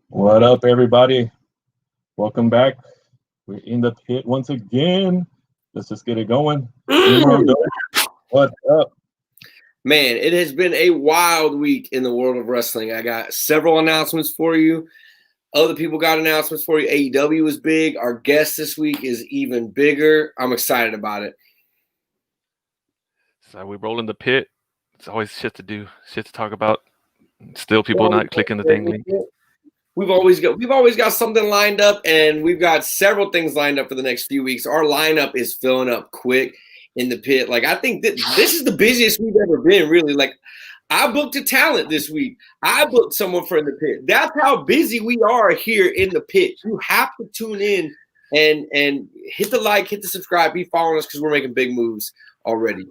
What up, everybody? Welcome back. We're in the pit once again. Let's just get it going. What's up? Man, it has been a wild week in the world of wrestling. I got several announcements for you. Other people got announcements for you. AEW is big. Our guest this week is even bigger. I'm excited about it. So we roll in the pit. It's always shit to do, shit to talk about. Still people not clicking the dang link. We've always got something lined up, and we've got several things lined up for the next few weeks. Our lineup is filling up quick in the pit. Like, I think that this is the busiest we've ever been, really. Like, I booked a talent this week. I booked someone for in the pit. That's how busy we are here in the pit. You have to tune in and hit the like, hit the subscribe, be following us because we're making big moves already.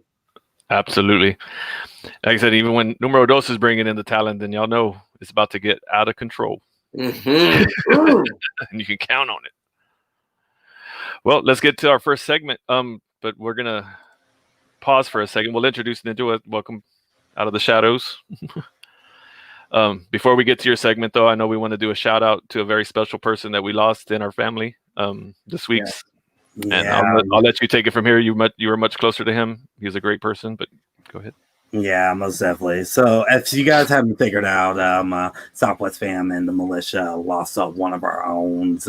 Absolutely. Like I said, even when Numero Dos is bringing in the talent, then y'all know it's about to get out of control. Mm-hmm. And you can count on it. Well, let's get to our first segment. But we're gonna pause for a second. We'll introduce Ninja. Welcome out of the shadows. Before we get to your segment, though, I know we want to do a shout out to a very special person that we lost in our family this week. Yeah. And I'll let you take it from here. You were much closer to him. He was a great person, but go ahead. Yeah, most definitely. So, if you guys haven't figured out, Southwest Fam and the Militia lost one of our own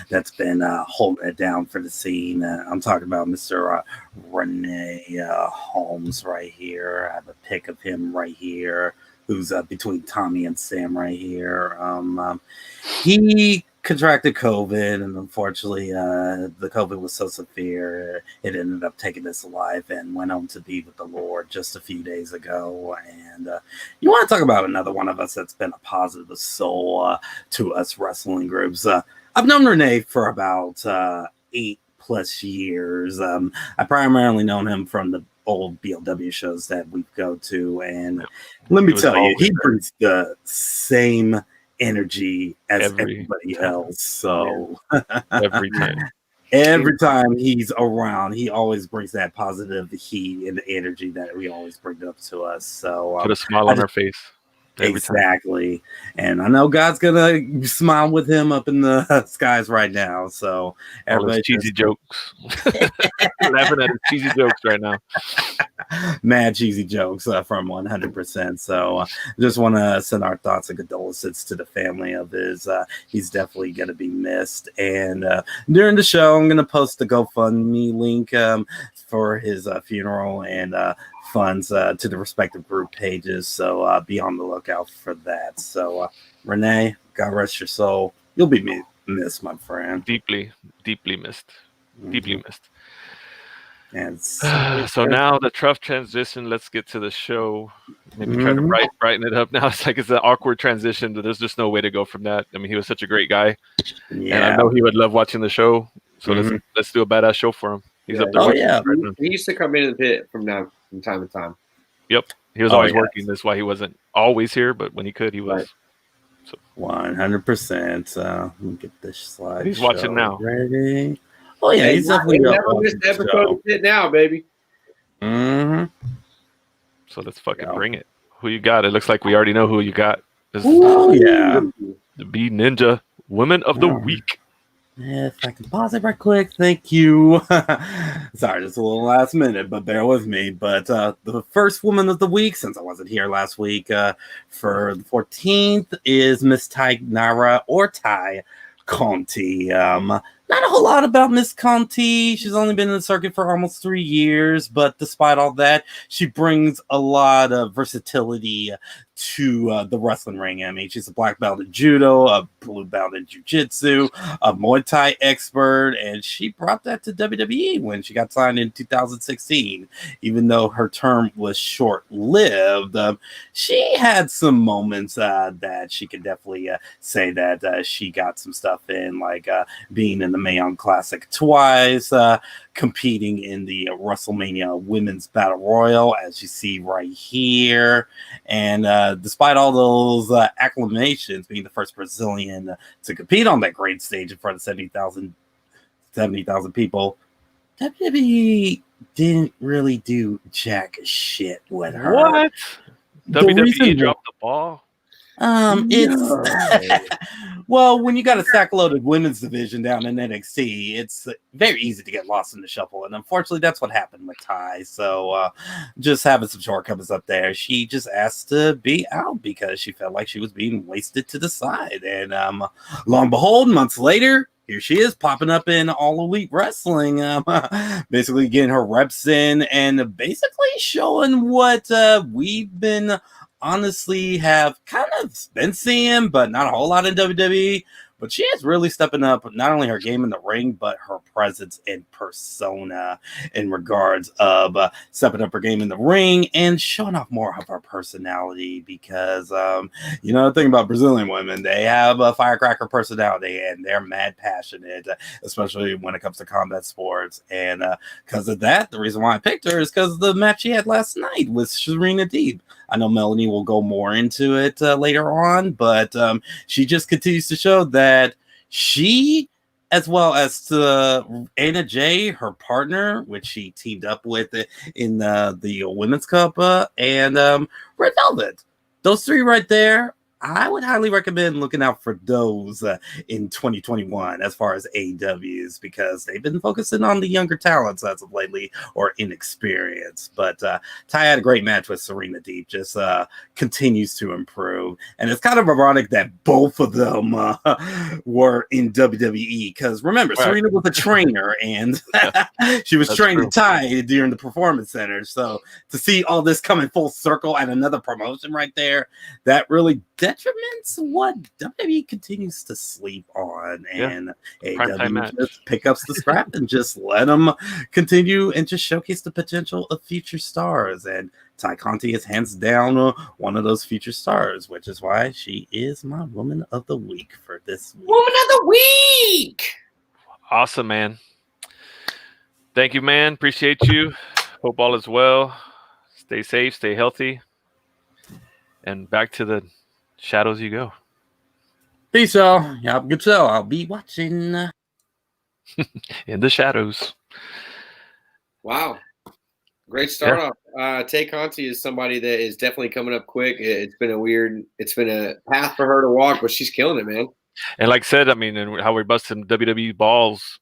that's been holding it down for the scene. I'm talking about Mr. Renee Holmes right here. I have a pic of him right here, who's between Tommy and Sam right here. He contracted COVID, and unfortunately, the COVID was so severe, it ended up taking his life and went on to be with the Lord just a few days ago. And you want to talk about another one of us that's been a positive soul to us wrestling groups. I've known Renee for about 8+ years. I primarily known him from the old BLW shows that we go to, and let me tell you, he brings the same energy as everybody else. So every time he's around, he always brings that positive heat and the energy that we always bring up to us. So put a smile on our face. Exactly. And I know God's gonna smile with him up in the skies right now. So everybody cheesy jokes. Laughing at his cheesy jokes right now. Mad cheesy jokes from 100%. So just want to send our thoughts and condolences to the family of his. He's definitely going to be missed. And during the show, I'm going to post the GoFundMe link for his funeral and funds to the respective group pages. So be on the lookout for that. So Renee, God rest your soul. You'll be missed, my friend. Deeply missed. Mm-hmm. Deeply missed. And so now the tough transition. Let's get to the show. Maybe try to brighten it up. Now it's an awkward transition, but there's just no way to go from that. I mean, he was such a great guy, and I know he would love watching the show. So let's do a badass show for him. He's up there. Oh yeah, he used to come into the pit from time to time. Yep, he was always working. That's why he wasn't always here, but when he could, he was. So 100%. Let me get this slide. He's watching now. Ready? Oh yeah, he's definitely never missed an episode of Pit now, baby. Mm-hmm. So let's fucking bring it. Who you got? It looks like we already know who you got. Oh yeah, the B Ninja Women of the Week. If I can pause it right quick, thank you. Sorry, just a little last minute, but bear with me. But the first woman of the week, since I wasn't here last week, for the 14th is Miss Ty Nara or Ty Conti. Not a whole lot about Miss Conti. She's only been in the circuit for almost 3 years, but despite all that, she brings a lot of versatility to the wrestling ring. I mean, she's a black belt in judo, a blue belt in jiu-jitsu, a Muay Thai expert, and she brought that to WWE when she got signed in 2016. Even though her term was short-lived, she had some moments that she could definitely say that she got some stuff in, like being in the Mayhem Classic twice, competing in the WrestleMania Women's Battle Royal, as you see right here. And despite all those acclamations, being the first Brazilian to compete on that great stage in front of 70,000 people, WWE didn't really do jack shit with her. What? WWE dropped the ball? It's well, when you got a sack-loaded women's division down in NXT, it's very easy to get lost in the shuffle, and unfortunately, that's what happened with Ty. So, just having some shortcomings up there, she just asked to be out because she felt like she was being wasted to the side. And lo and behold, months later, here she is popping up in All Elite Wrestling, basically getting her reps in and basically showing what we've been honestly have kind of been seeing, but not a whole lot in WWE. But she is really stepping up not only her game in the ring, but her presence and persona in regards of stepping up her game in the ring and showing off more of her personality. Because, you know, the thing about Brazilian women, they have a firecracker personality and they're mad passionate, especially when it comes to combat sports. And because of that, the reason why I picked her is because of the match she had last night with Serena Deeb. I know Melanie will go more into it later on, but she just continues to show that she, as well as Anna Jay, her partner, which she teamed up with in the Women's Cup, and Red Velvet. Those three right there, I would highly recommend looking out for those in 2021 as far as AEWs, because they've been focusing on the younger talents as of lately or inexperienced. But Ty had a great match with Serena Deeb, just continues to improve. And it's kind of ironic that both of them were in WWE, because remember, right, Serena was a trainer and she was training Ty during the Performance Center. So to see all this coming full circle and another promotion right there, that really detriments what WWE continues to sleep on, and AEW just pick up the scrap and just let them continue and just showcase the potential of future stars. And Ty Conti is hands down one of those future stars, which is why she is my Woman of the Week for this week. Woman of the Week! Awesome, man. Thank you, man. Appreciate you. Hope all is well. Stay safe, stay healthy. And back to the shadows you go. Peace, y'all. Y'all have a good show. I'll be watching. In the shadows. Wow. Great start off. Tay Conti is somebody that is definitely coming up quick. It's been a path for her to walk, but she's killing it, man. And like I said, I mean, and how we're busting WWE balls,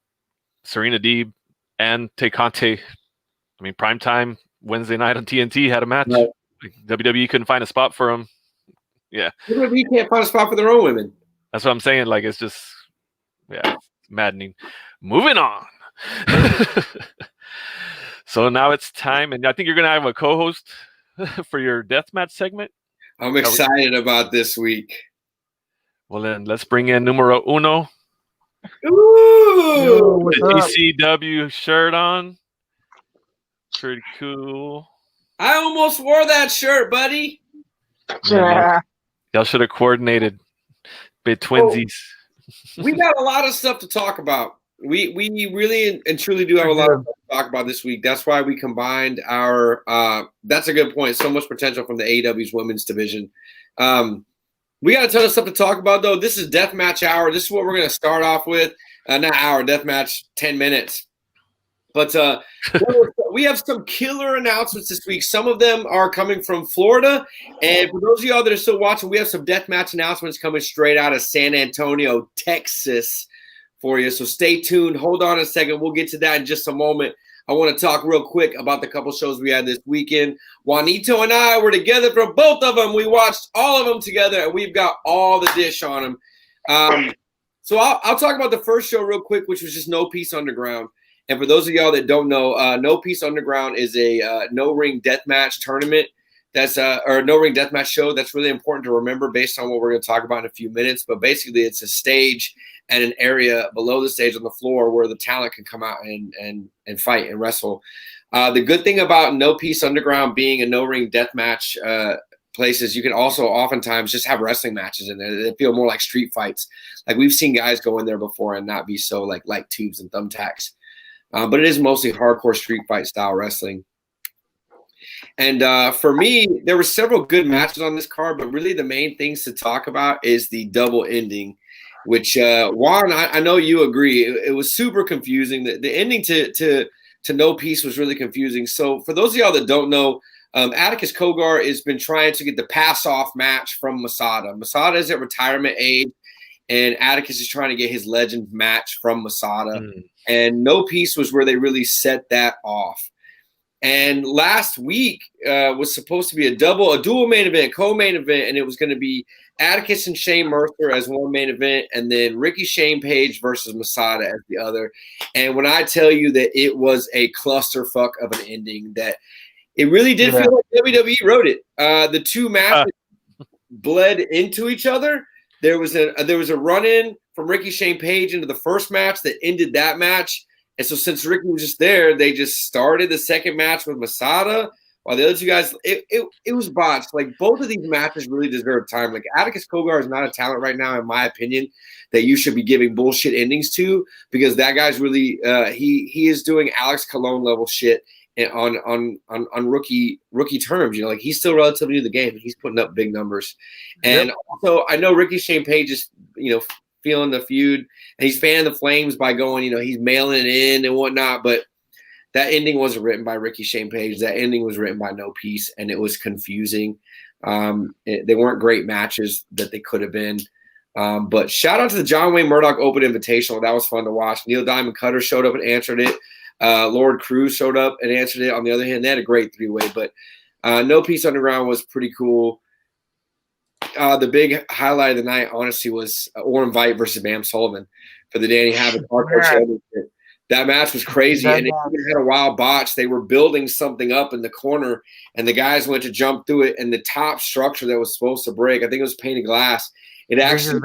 Serena Deeb and Tay Conti. I mean, primetime Wednesday night on TNT had a match. Right. WWE couldn't find a spot for them. Yeah. WWE can't find a spot for their own women. That's what I'm saying. Like, it's just, it's maddening. Moving on. So now it's time, and I think you're going to have a co-host for your deathmatch segment. I'm excited about this week. Well, then let's bring in numero uno. Ooh! The ECW shirt on. Pretty cool. I almost wore that shirt, buddy. Yeah. Y'all should have coordinated. Bit twinsies. We got a lot of stuff to talk about. We really and truly do have a lot of stuff to talk about this week. That's why we combined our that's a good point. So much potential from the AEW's women's division. We got a ton of stuff to talk about, though. This is Deathmatch Hour. This is what we're going to start off with. Not hour, Deathmatch, 10 minutes. But we have some killer announcements this week. Some of them are coming from Florida. And for those of y'all that are still watching, we have some deathmatch announcements coming straight out of San Antonio, Texas for you. So stay tuned. Hold on a second. We'll get to that in just a moment. I want to talk real quick about the couple shows we had this weekend. Juanito and I were together for both of them. We watched all of them together, and we've got all the dish on them. So I'll talk about the first show real quick, which was just No Peace Underground. And for those of y'all that don't know, No Peace Underground is a no-ring deathmatch tournament that's or a no ring deathmatch show that's really important to remember based on what we're going to talk about in a few minutes. But basically, it's a stage and an area below the stage on the floor where the talent can come out and fight and wrestle. The good thing about No Peace Underground being a no ring deathmatch places, you can also oftentimes just have wrestling matches in there. They feel more like street fights. Like we've seen guys go in there before and not be so like light tubes and thumbtacks. But it is mostly hardcore street fight style wrestling. And for me, there were several good matches on this card, but really the main things to talk about is the double ending, which Juan, I know you agree. It was super confusing. The ending to No Peace was really confusing. So for those of y'all that don't know, Atticus Cogar has been trying to get the pass-off match from Masada. Masada is at retirement age, and Atticus is trying to get his legend match from Masada. And No Peace was where they really set that off. And last week was supposed to be a dual main event, co-main event, and it was going to be Atticus and Shane Mercer as one main event, and then Ricky Shane Page versus Masada as the other. And when I tell you that it was a clusterfuck of an ending, that it really did feel like WWE wrote it. The two matches bled into each other. There was a run-in from Ricky Shane Page into the first match that ended that match. And so since Ricky was just there, they just started the second match with Masada, while the other two guys, it was botched. Like both of these matches really deserve time. Like Atticus Cogar is not a talent right now, in my opinion, that you should be giving bullshit endings to, because that guy's really he is doing Alex Colon level shit on rookie terms. You know, like he's still relatively new to the game, and he's putting up big numbers. And also, I know Ricky Shane Page is, you know, feeling the feud, and he's fanning the flames by going, you know, he's mailing it in and whatnot. But that ending wasn't written by Ricky Shane Page. That ending was written by No Peace, and it was confusing. They weren't great matches that they could have been. But shout out to the John Wayne Murdoch Open Invitational. That was fun to watch. Neil Diamond Cutter showed up and answered it. Lord Cruz showed up and answered it. On the other hand, they had a great three-way. But No Peace Underground was pretty cool. The big highlight of the night, honestly, was Orin Veidt versus Bam Sullivan for the Danny Havoc Hardcore Championship. That match was crazy, and it had a wild botch. They were building something up in the corner, and the guys went to jump through it, and the top structure that was supposed to break, I think it was painted glass, it actually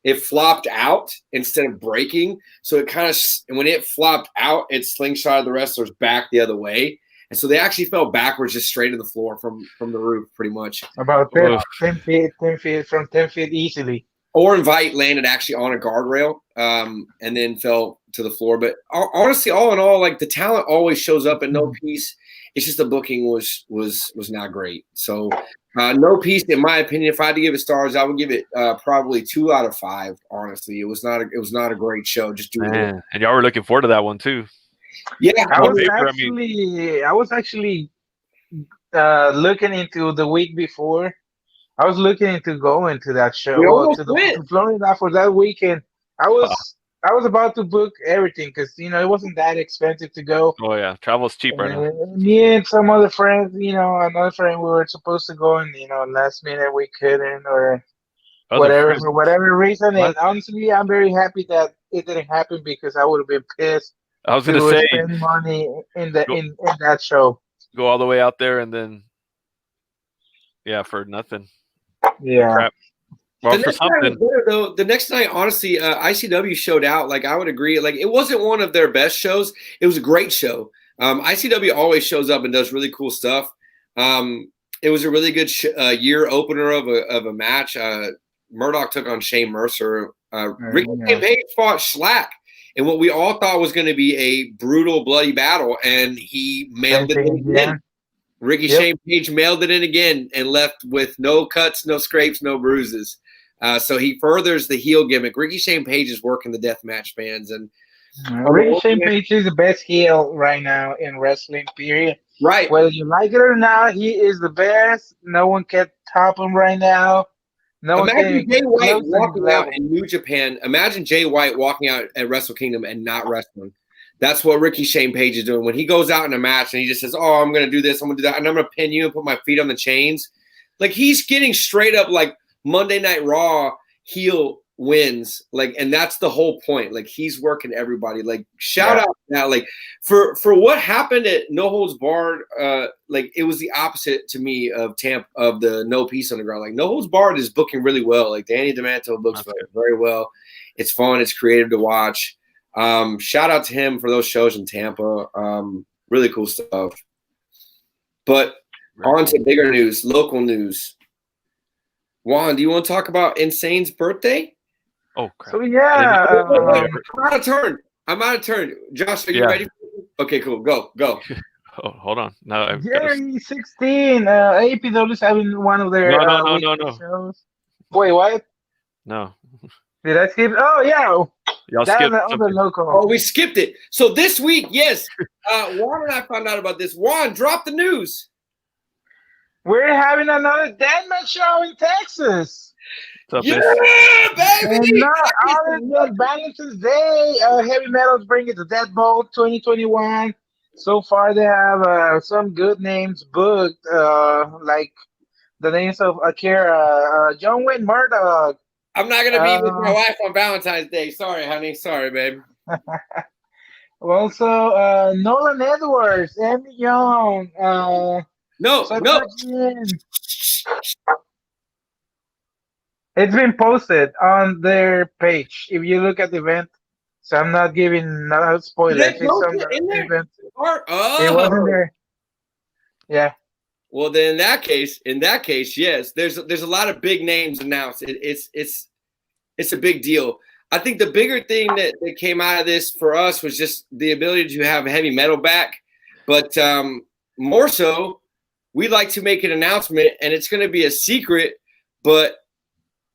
it flopped out instead of breaking. So it kind of, when it flopped out, it slingshotted the wrestlers back the other way. And so they actually fell backwards just straight to the floor from the roof, pretty much. About 10 feet easily. Orin Veidt landed actually on a guardrail and then fell to the floor. But honestly, all in all, like the talent always shows up at No Peace. It's just the booking was not great. So No Peace, in my opinion, if I had to give it stars, I would give it probably 2 out of 5. Honestly, it was not a great show. Just doing it. And y'all were looking forward to that one too. Yeah, I was actually looking into the week before. I was looking into going to that show to Florida for that weekend. I was about to book everything because it wasn't that expensive to go. Oh yeah, travel's cheap right now. Me and some other friends, another friend, we were supposed to go, and last minute we couldn't, or whatever for whatever reason. And honestly, I'm very happy that it didn't happen because I would have been pissed. I was gonna say spend money in that show. Go all the way out there and then for nothing. Yeah. Crap. Well, the next night, honestly, ICW showed out. Like I would agree. Like it wasn't one of their best shows. It was a great show. ICW always shows up and does really cool stuff. It was a really good year opener of a match. Murdoch took on Shane Mercer. Ricky Page fought Schlack in what we all thought was going to be a brutal, bloody battle, and he mailed it in again. Ricky Shane Page mailed it in again and left with no cuts, no scrapes, no bruises. So he furthers the heel gimmick. Ricky Shane Page is working the deathmatch fans, and Ricky Shane Page is the best heel right now in wrestling. Period. Right. Whether you like it or not, he is the best. No one can top him right now. Imagine Jay White walking out in New Japan. Imagine Jay White walking out at Wrestle Kingdom and not wrestling. That's what Ricky Shane Page is doing. When he goes out in a match and he just says, "Oh, I'm going to do this, I'm going to do that, and I'm going to pin you and put my feet on the chains," like he's getting straight up like Monday Night Raw heel wins, like, and that's the whole point. Like, he's working everybody. Like, shout out now, like, for what happened at No Holds Barred, like, it was the opposite to me of the No Peace on the Ground. Like, No Holds Barred is booking really well. Like, Danny DeManto books very well. It's fun. It's creative to watch. Shout out to him for those shows in Tampa. Really cool stuff. But on to bigger news, local news. Juan, do you want to talk about Insane's birthday? Oh, crap. So, yeah. I'm out of turn. Josh, are you ready? Okay, cool. Go. Oh, hold on. No, Jerry 16. APW is having one of their no. shows. Wait, what? No. Did I skip? Oh, yeah. Y'all skipped the local. Oh, we skipped it. So this week, yes, Juan and I found out about this. Juan, drop the news. We're having another Deadman show in Texas. What's up, Yeah, baby! And not other than Valentine's Day, Heavy Metal's bringing the Death Bowl 2021. So far, they have some good names booked, like the names of Akira, John Wayne Murdoch. I'm not gonna be with my wife on Valentine's Day. Sorry, honey. Sorry, babe. Also, Nolan Edwards, Emmy Young. No. It's been posted on their page. If you look at the event, so I'm not giving no spoilers. It's on the event. It wasn't there. Yeah. Well, then in that case, yes, there's a lot of big names announced. It's a big deal. I think the bigger thing that came out of this for us was just the ability to have heavy metal back, but more so, we'd like to make an announcement, and it's going to be a secret. But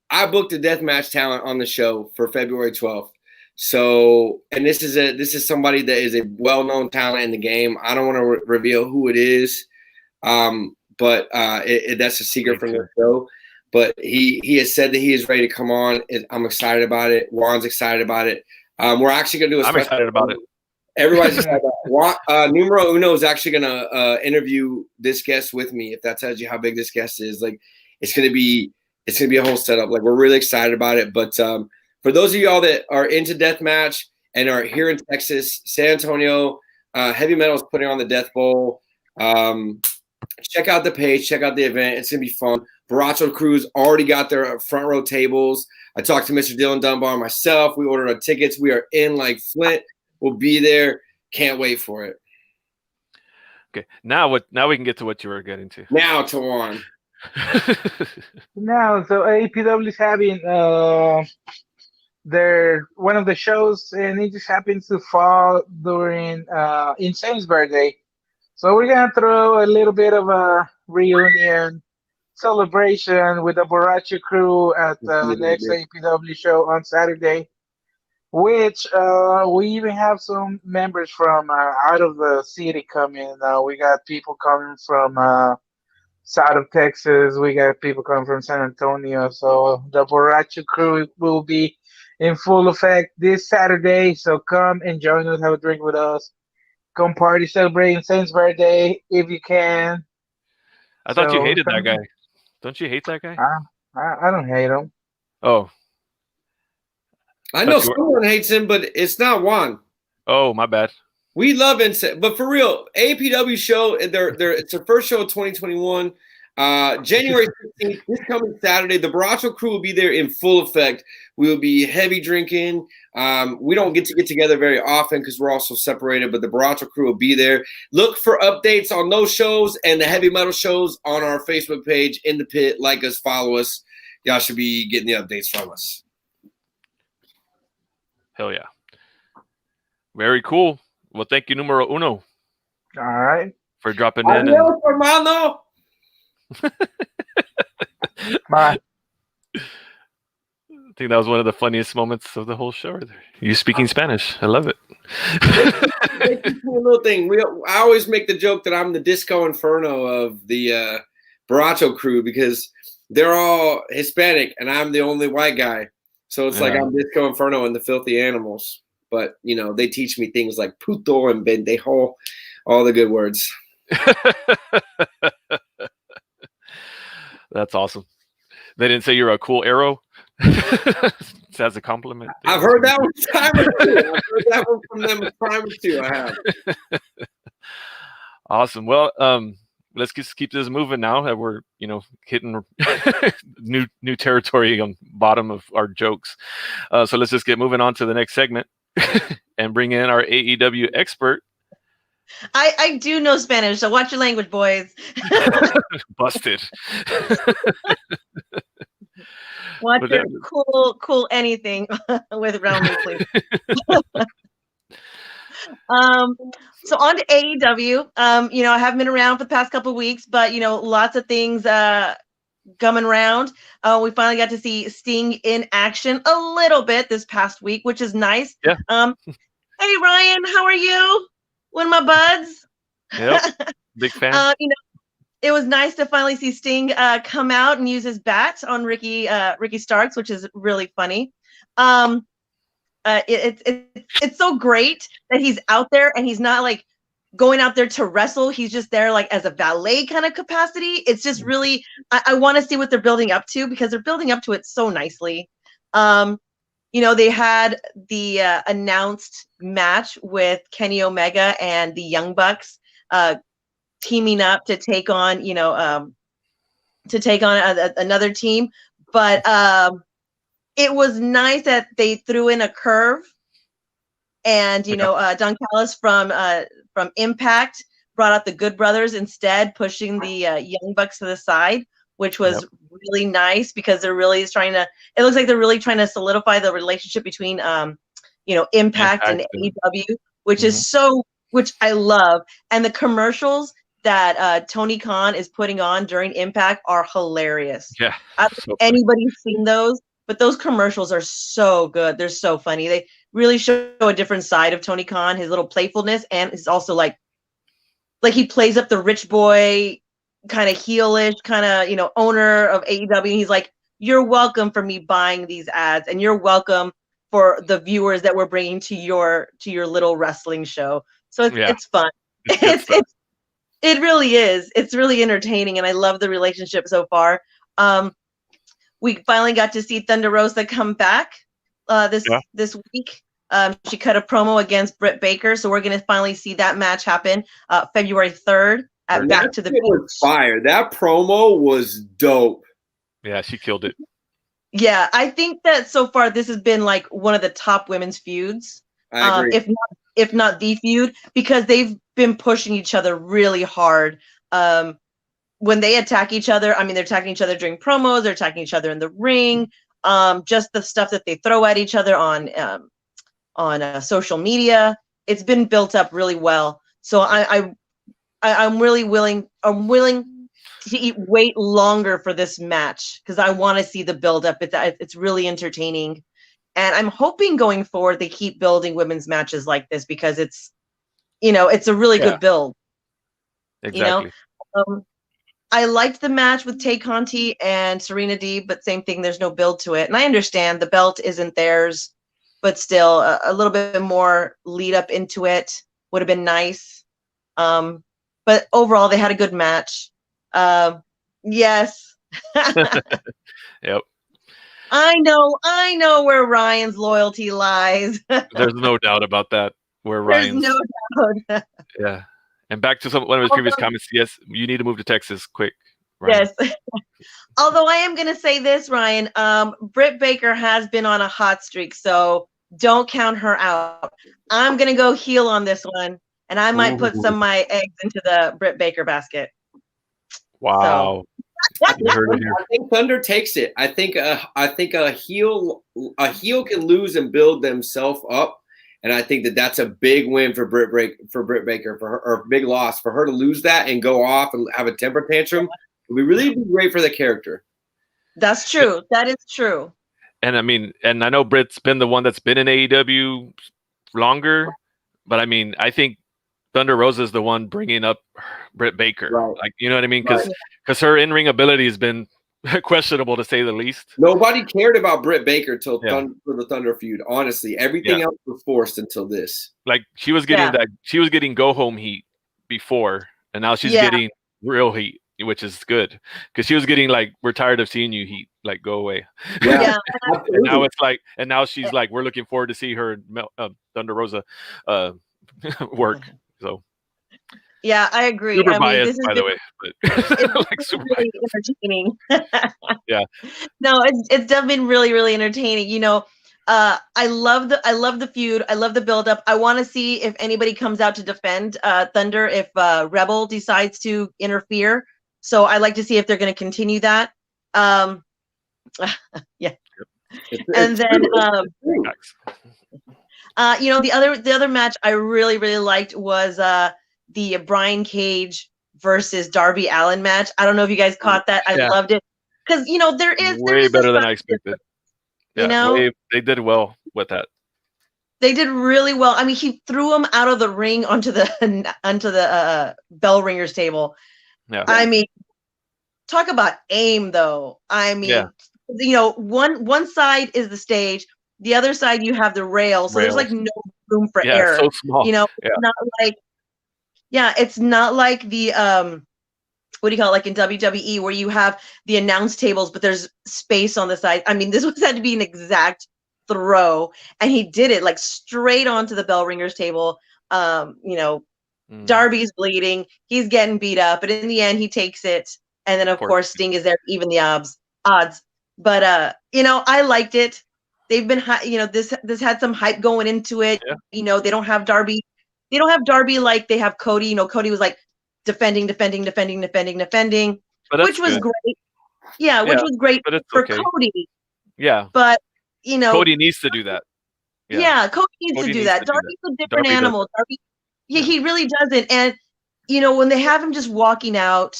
I booked a deathmatch talent on the show for February 12th. So, and this is somebody that is a well-known talent in the game. I don't want to reveal who it is. But that's a secret from the show. But he has said that he is ready to come on. I'm excited about it. Juan's excited about it. We're actually going to do I'm excited about it. Everybody's excited about it. Numero Uno is actually going to interview this guest with me. If that tells you how big this guest is, like, it's going to be a whole setup. Like, we're really excited about it. But for those of y'all that are into deathmatch and are here in Texas, San Antonio, Heavy Metal is putting on the Death Bowl. Check out the page, check out the event. It's gonna be fun. Baracho Crew's already got their front row tables. I talked to Mr. Dylan Dunbar myself. We ordered our tickets. We are in like Flint. We'll be there. Can't wait for it. Okay, now we can get to what you were getting to. Now to Juan. Now, so APW is having their one of the shows, and it just happens to fall during Insane's birthday. So we're gonna throw a little bit of a reunion celebration with the Baracho Crew at the next APW show on Saturday, which we even have some members from out of the city coming. We got people coming from south of Texas. We got people coming from San Antonio. So the Baracho Crew will be in full effect this Saturday. So come and join us, have a drink with us. Come party, celebrate Insane's birthday if you can. I thought you hated that guy. Don't you hate that guy? I don't hate him. Oh. I know someone hates him, but it's not Juan. Oh, my bad. We love Insane, but for real, APW show, it's their first show of 2021. January 16th, this coming Saturday, the Baracho Crew will be there in full effect. We will be heavy drinking. We don't get together very often because we're also separated, but the Baracho Crew will be there. Look for updates on those shows and the heavy metal shows on our Facebook page, In the Pit. Like us, follow us. Y'all should be getting the updates from us. Hell yeah. Very cool. Well, thank you, Numero Uno. All right. For dropping in. Hermano. Bye. I think that was one of the funniest moments of the whole show. You speaking Spanish. I love it. A little thing. I always make the joke that I'm the Disco Inferno of the Baracho Crew because they're all Hispanic and I'm the only white guy. So it's like I'm Disco Inferno and the Filthy Animals. But, you know, they teach me things like puto and bendejo, all the good words. That's awesome. They didn't say you're a cool arrow? as a compliment. I've heard that one a time or two. I've heard that one from them a time or two. I have. Awesome. Well, let's just keep this moving now that we're, hitting new territory on bottom of our jokes. So let's just get moving on to the next segment and bring in our AEW expert. I do know Spanish, so watch your language, boys. Busted. Watch your cool anything with around me, please. So on to AEW. I haven't been around for the past couple of weeks, but lots of things coming around. We finally got to see Sting in action a little bit this past week, which is nice. Yeah. Hey Ryan, how are you? One of my buds. Yep. Big fan. It was nice to finally see Sting come out and use his bat on Ricky Starks, which is really funny. It's so great that he's out there and he's not like going out there to wrestle. He's just there like as a valet kind of capacity. It's just really, I want to see what they're building up to because they're building up to it so nicely. They had the announced match with Kenny Omega and the Young Bucks teaming up to take on, another team. But it was nice that they threw in a curve, and Don Callis from Impact brought out the Good Brothers instead, pushing the Young Bucks to the side, which was really nice because they're really it looks like they're really trying to solidify the relationship between Impact and AEW, which I love. And the commercials that Tony Khan is putting on during Impact are hilarious. Yeah. I don't know if anybody's seen those, but those commercials are so good. They're so funny. They really show a different side of Tony Khan, his little playfulness, and he's also like he plays up the rich boy kind of heelish kind of, owner of AEW. And he's like, you're welcome for me buying these ads, and you're welcome for the viewers that we're bringing to your little wrestling show. So it's fun. It really is. It's really entertaining, and I love the relationship so far. We finally got to see Thunder Rosa come back this week. She cut a promo against Britt Baker, so we're going to finally see that match happen February 3rd at Back to the Beach. Fire. That promo was dope. Yeah, she killed it. Yeah, I think that so far this has been like one of the top women's feuds, I agree. if not the feud, because they've been pushing each other really hard. When they attack each other, I mean, they're attacking each other during promos, they're attacking each other in the ring, just the stuff that they throw at each other on social media. It's been built up really well. So I'm really willing. I'm willing to wait longer for this match because I want to see the build up. It's really entertaining, and I'm hoping going forward they keep building women's matches like this because it's a really good build. Exactly. I liked the match with Tay Conti and Serena Deeb, but same thing. There's no build to it, and I understand the belt isn't theirs, but still a little bit more lead up into it would have been nice. But overall, they had a good match. Yes. Yep. I know where Ryan's loyalty lies. There's no doubt about that. There's no doubt. Yeah. And back to one of his previous comments, yes, you need to move to Texas quick. Ryan. Yes. Although I am going to say this, Ryan, Britt Baker has been on a hot streak, so don't count her out. I'm going to go heel on this one, and I might put some of my eggs into the Britt Baker basket. Wow. I think Thunder takes it. I think a heel can lose and build themselves up. And I think that's a big win for Britt Baker, for her, or a big loss for her to lose that and go off and have a temper tantrum. It would really be great for the character. That's true. That is true. And I mean, and I know Britt's been the one that's been in AEW longer, but I mean, I think Thunder Rosa is the one bringing up Britt Baker. Right. Like, you know what I mean? Because her in-ring ability has been questionable to say the least. Nobody cared about Britt Baker till for the Thunder feud. Honestly, everything else was forced until this. Like she was getting go home heat before, and now she's getting real heat. which is good because she was getting like, we're tired of seeing you, Heat, like go away. Yeah. And now it's like, and now she's like, we're looking forward to see her Thunder Rosa work. So yeah, I agree. super I mean, biased, this is by the way, but like super really biased. entertaining. Yeah. No, it's definitely been really, really entertaining. You know, I love the feud. I love the buildup. I want to see if anybody comes out to defend Thunder if Rebel decides to interfere. So I like to see if they're going to continue that. Yeah. And then you know, the other match I really, really liked was the Brian Cage versus Darby Allin match. I don't know if you guys caught that. I loved it because, you know, there is way better than I expected. You know, they did well with that. They did really well. I mean, he threw him out of the ring onto the bell ringers table. Yeah. I mean, talk about aim, though. I mean, you know, one side is the stage, the other side you have the rail, so there's like no room for error. So small. You know, it's not like, it's not like the what do you call it, like in WWE where you have the announce tables, but there's space on the side. I mean, this was had to be an exact throw, and he did it like straight onto the bell ringers table. You know, Darby's bleeding, he's getting beat up, but in the end he takes it, and then of course Sting is there to even the odds. But you know, I liked it. They've been, you know, this had some hype going into it. Yeah. You know, they don't have Darby like they have Cody. You know, Cody was like defending, which was great. Yeah, which was great for Cody. Yeah. But, you know, Cody needs to do that. Yeah, Cody needs to do that. Darby's a different animal. Darby, he really doesn't. And, you know, when they have him just walking out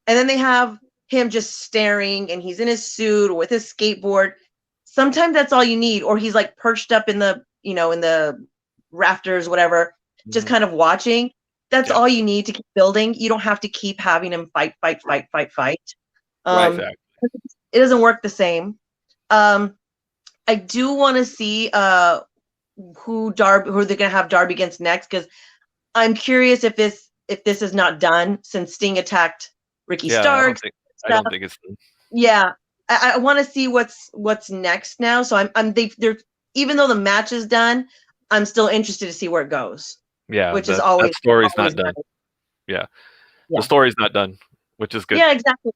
and then they have him just staring and he's in his suit or with his skateboard, sometimes that's all you need. Or he's like perched up in the, you know, in the rafters, whatever, just kind of watching. That's all you need to keep building. You don't have to keep having him fight. Right. It doesn't work the same. I do want to see who they're gonna have Darby against next, because I'm curious if this is not done since Sting attacked Ricky Starks. I don't think it's done. Yeah, I want to see what's next now. So they're even though the match is done, I'm still interested to see where it goes. Yeah, which is always that story's not done. Yeah, the story's not done, which is good. Yeah, exactly.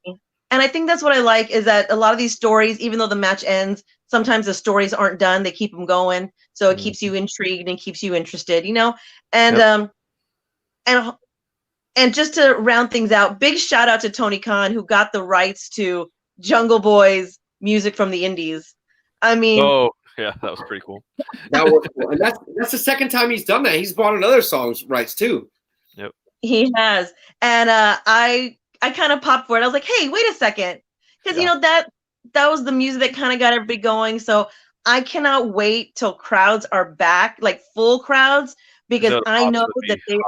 And I think that's what I like is that a lot of these stories, even though the match ends, sometimes the stories aren't done. They keep them going, so it keeps you intrigued and keeps you interested. You know, and and just to round things out, big shout out to Tony Khan, who got the rights to Jungle Boy's music from the Indies. I mean, yeah, that was pretty cool. That was cool. And that's the second time he's done that. He's bought another song's rights too. Yep. He has. And I kind of popped for it. I was like, hey, wait a second. Because you know, that was the music that kind of got everybody going. So I cannot wait till crowds are back, like full crowds, because I know that they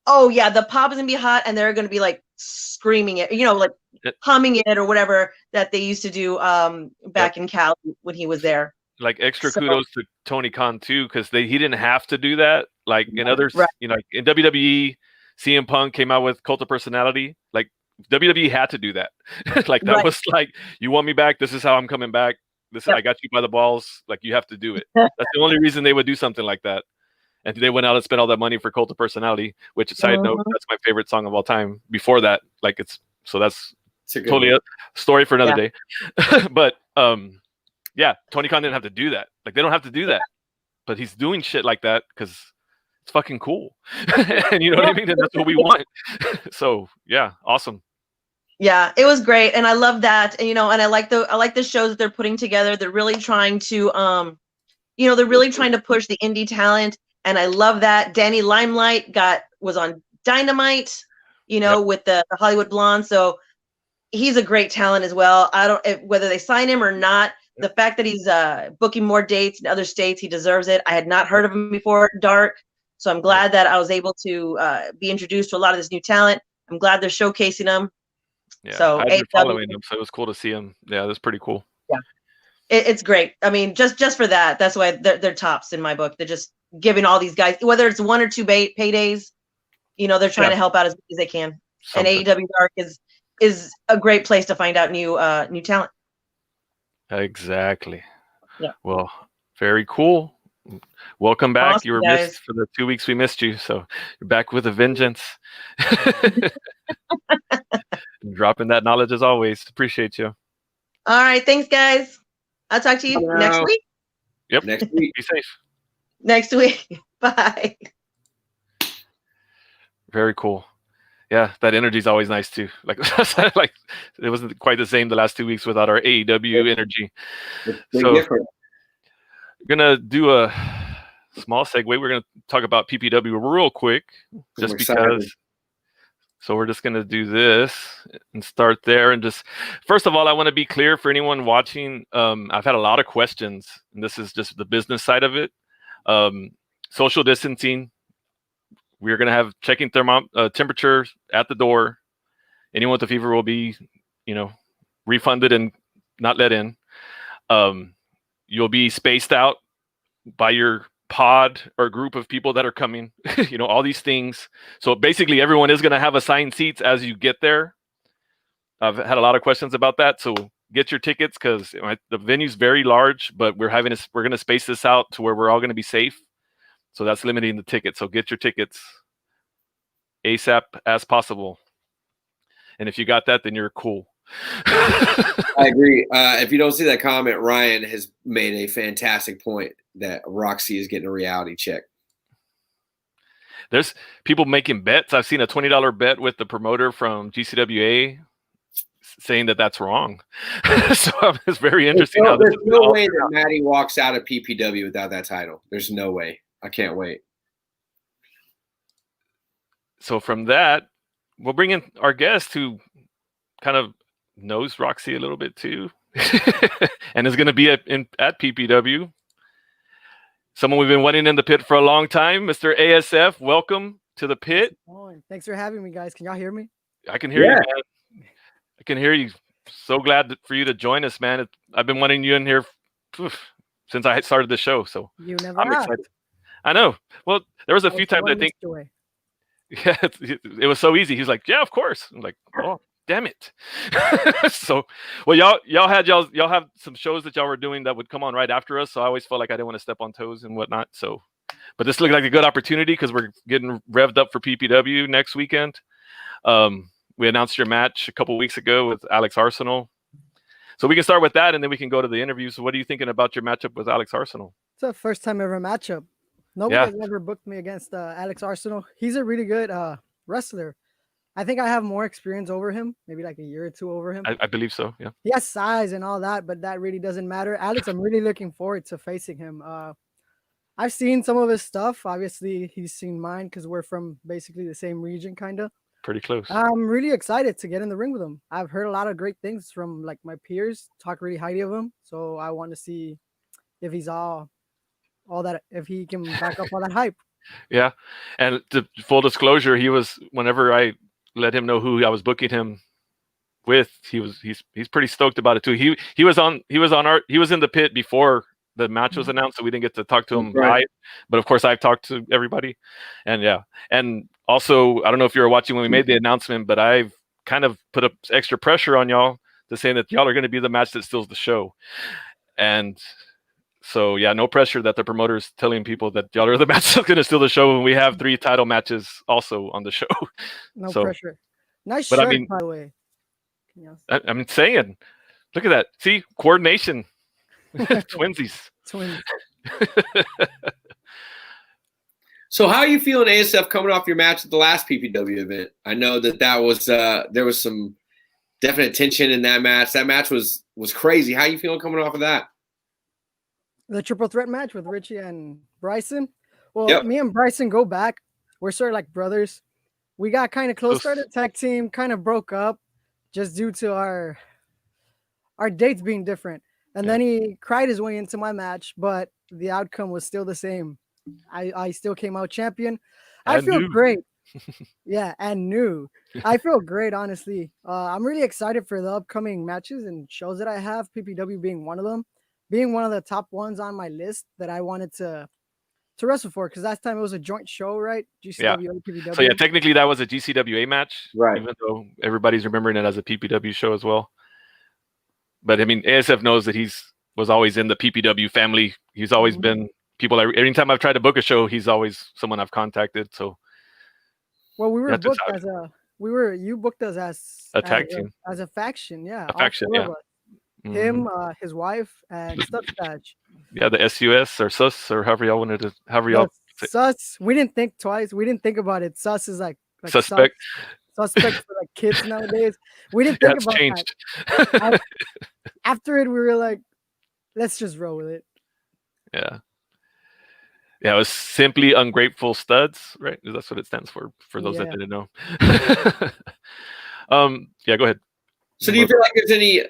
the pop is gonna be hot and they're gonna be like screaming it, you know, like humming it or whatever that they used to do back in Cali when he was there. Like extra kudos to Tony Khan too, because he didn't have to do that. Like in others, you know, in WWE, CM Punk came out with Cult of Personality. Like WWE had to do that. Like that was like, you want me back? This is how I'm coming back. I got you by the balls. Like you have to do it. That's the only reason they would do something like that. And they went out and spent all that money for Cult of Personality, which side note, that's my favorite song of all time. Before that, like that's totally a story for another day. But yeah, Tony Khan didn't have to do that. Like they don't have to do that, but he's doing shit like that because it's fucking cool. And you know what I mean? And that's what we want. So yeah, awesome. Yeah, it was great, and I love that. And you know, and I like the shows that they're putting together. They're really trying to you know, they're really trying to push the indie talent, and I love that. Danny Limelight was on Dynamite, you know, with the Hollywood Blonde. So he's a great talent as well. I don't whether they sign him or not. The fact that he's booking more dates in other states, he deserves it. I had not heard of him before Dark, so I'm glad that I was able to be introduced to a lot of this new talent. I'm glad they're showcasing him. Yeah, so I've been following him, so it was cool to see him. Yeah, that's pretty cool. Yeah, it's great. I mean, just for that, that's why they're tops in my book. They're just giving all these guys, whether it's 1 or 2 paydays, you know, they're trying to help out as much as they can. And AEW Dark is a great place to find out new talent. Exactly. Yeah. Well, very cool. Welcome back. Awesome, you were guys. missed for the 2 weeks we missed you, so you're back with a vengeance. Dropping that knowledge as always. Appreciate you. All right, thanks, guys. I'll talk to you next week. Yep. Next week. Be safe. Next week. Bye. Very cool. Yeah, that energy is always nice too. Like it wasn't quite the same the last 2 weeks without our AEW energy. So different. we're gonna do a small segue. We're gonna talk about PPW real quick, just because. So we're just gonna do this and start there. And just first of all, I want to be clear for anyone watching. I've had a lot of questions, and this is just the business side of it. Social distancing. We're going to have checking temperature at the door. Anyone with a fever will be, refunded and not let in. You'll be spaced out by your pod or group of people that are coming, all these things. So basically everyone is going to have assigned seats as you get there. I've had a lot of questions about that. So get your tickets because the venue's very large, but we're going to space this out to where we're all going to be safe. So that's limiting the tickets. So get your tickets ASAP as possible. And if you got that, then you're cool. I agree. If you don't see that comment, Ryan has made a fantastic point that Roxy is getting a reality check. There's people making bets. I've seen a $20 bet with the promoter from GCWA saying that that's wrong. So it's very interesting. There's no way that Maddie walks out of PPW without that title. There's no way. I can't wait. So from that, we'll bring in our guest who kind of knows Roxy a little bit too, and is going to be at PPW. Someone we've been wanting in the pit for a long time, Mr. ASF. Welcome to the pit. Thanks for having me, guys. Can y'all hear me? I can hear you, man. I can hear you. So glad for you to join us, man. I've been wanting you in here since I started the show, so I'm excited. I know. Well, there was a few times I think. Yeah, it was so easy. He's like, "Yeah, of course." I'm like, "Oh, damn it!" So, well, y'all have some shows that y'all were doing that would come on right after us. So I always felt like I didn't want to step on toes and whatnot. So, but this looked like a good opportunity because we're getting revved up for PPW next weekend. We announced your match a couple weeks ago with Alex Arsenal. So we can start with that, and then we can go to the interview. So what are you thinking about your matchup with Alex Arsenal? It's a first time ever matchup. Nobody has ever booked me against Alex Arsenal. He's a really good wrestler. I think I have more experience over him, maybe like a year or two over him. I believe so, yeah. He has size and all that, but that really doesn't matter. Alex, I'm really looking forward to facing him. I've seen some of his stuff. Obviously, he's seen mine because we're from basically the same region, kind of. Pretty close. I'm really excited to get in the ring with him. I've heard a lot of great things from like my peers talk really highly of him. So I want to see if he's all that, if he can back up all that hype. Yeah. And to full disclosure, he was, whenever I let him know who I was booking him with, he's pretty stoked about it too. He was in the pit before the match was announced, so we didn't get to talk to him live. But of course I've talked to everybody. And yeah. And also, I don't know if you were watching when we made the announcement, but I've kind of put up extra pressure on y'all to say that y'all are going to be the match that steals the show. And so, yeah, no pressure that the promoter's telling people that y'all are the match that's going to steal the show when we have 3 title matches also on the show. No pressure. Nice shirt, by the way. I'm saying, look at that. See, coordination. Twinsies. Twins. So how are you feeling, ASF, coming off your match at the last PPW event? I know that was there was some definite tension in that match. That match was crazy. How are you feeling coming off of that? The triple threat match with Richie and Bryson. Well, me and Bryson go back. We're sort of like brothers. We got kind of close to the tag team, kind of broke up just due to our dates being different. And then he cried his way into my match, but the outcome was still the same. I still came out champion. I feel great. Yeah, and new. I feel great, honestly. I'm really excited for the upcoming matches and shows that I have, PPW being one of them, being one of the top ones on my list that I wanted to wrestle for, because last time it was a joint show, right? GCW, PPW. So yeah, technically that was a GCWA match, right? Even though everybody's remembering it as a PPW show as well. But I mean, ASF knows that was always in the PPW family. He's always been people. Anytime I've tried to book a show, he's always someone I've contacted. So, well, we were booked as you booked us as a tag team, as a faction, yeah, a faction, yeah. Him, his wife, and Stuffbatch. Yeah, the SUS or SUS or however y'all wanted to, however y'all. Sus. We didn't think twice. We didn't think about it. Sus is like suspect. Suspect for like kids nowadays. We didn't think about changed. That. After it, we were like, let's just roll with it. Yeah. Yeah, it was simply Ungrateful Studs, right? That's what it stands for those that didn't know. Yeah, go ahead. So do you feel like there's any,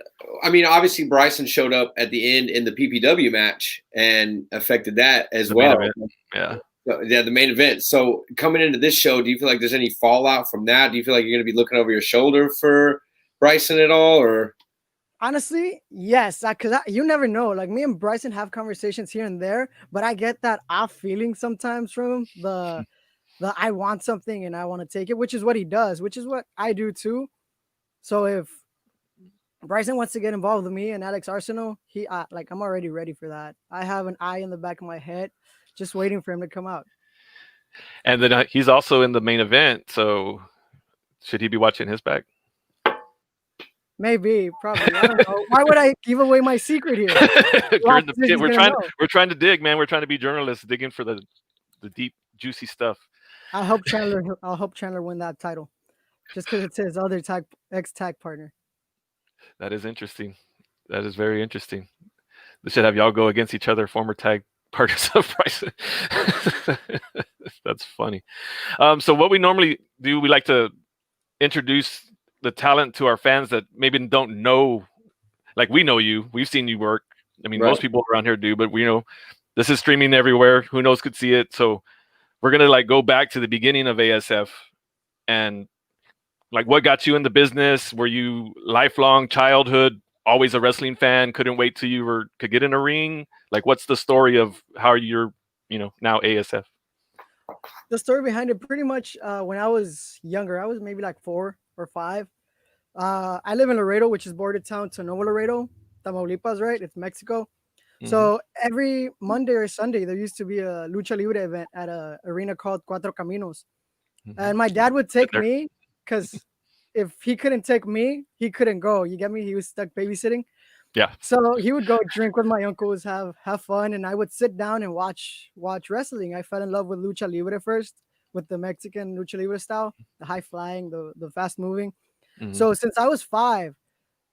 I mean, obviously Bryson showed up at the end in the PPW match and affected that as well. Yeah. Yeah, the main event. So coming into this show, do you feel like there's any fallout from that? Do you feel like you're going to be looking over your shoulder for Bryson at all, or? Honestly, yes, because you never know. Like me and Bryson have conversations here and there, but I get that off feeling sometimes from him. The I want something and I want to take it, which is what he does, which is what I do too. So if Bryson wants to get involved with me and Alex Arsenal, I'm already ready for that. I have an eye in the back of my head, just waiting for him to come out. And then he's also in the main event, so should he be watching his back? Maybe, probably. I don't know. Why would I give away my secret here? We're trying to dig, man. We're trying to be journalists, digging for the deep, juicy stuff. I'll help Chandler win that title, just because it's his other ex-tag partner. That is interesting. That is very interesting. They should have y'all go against each other, former tag partners of Bryson. That's funny. So what we normally do, we like to introduce the talent to our fans that maybe don't know. Like, we know you. We've seen you work. I mean, most people around here do, but we know this is streaming everywhere. Who knows could see it. So we're going to go back to the beginning of ASF and what got you in the business? Were you lifelong childhood, always a wrestling fan, couldn't wait till you could get in a ring? What's the story of how you're, now ASF? The story behind it, pretty much when I was younger, I was maybe 4 or 5. I live in Laredo, which is border town to Nuevo Laredo, Tamaulipas, right? It's Mexico. Mm-hmm. So every Monday or Sunday, there used to be a lucha libre event at an arena called Cuatro Caminos. Mm-hmm. And my dad would take me, because if he couldn't take me, he couldn't go. You get me? He was stuck babysitting. Yeah. So he would go drink with my uncles, have fun, and I would sit down and watch wrestling. I fell in love with lucha libre first, with the Mexican lucha libre style, the high flying, the fast moving. Mm-hmm. So since I was 4,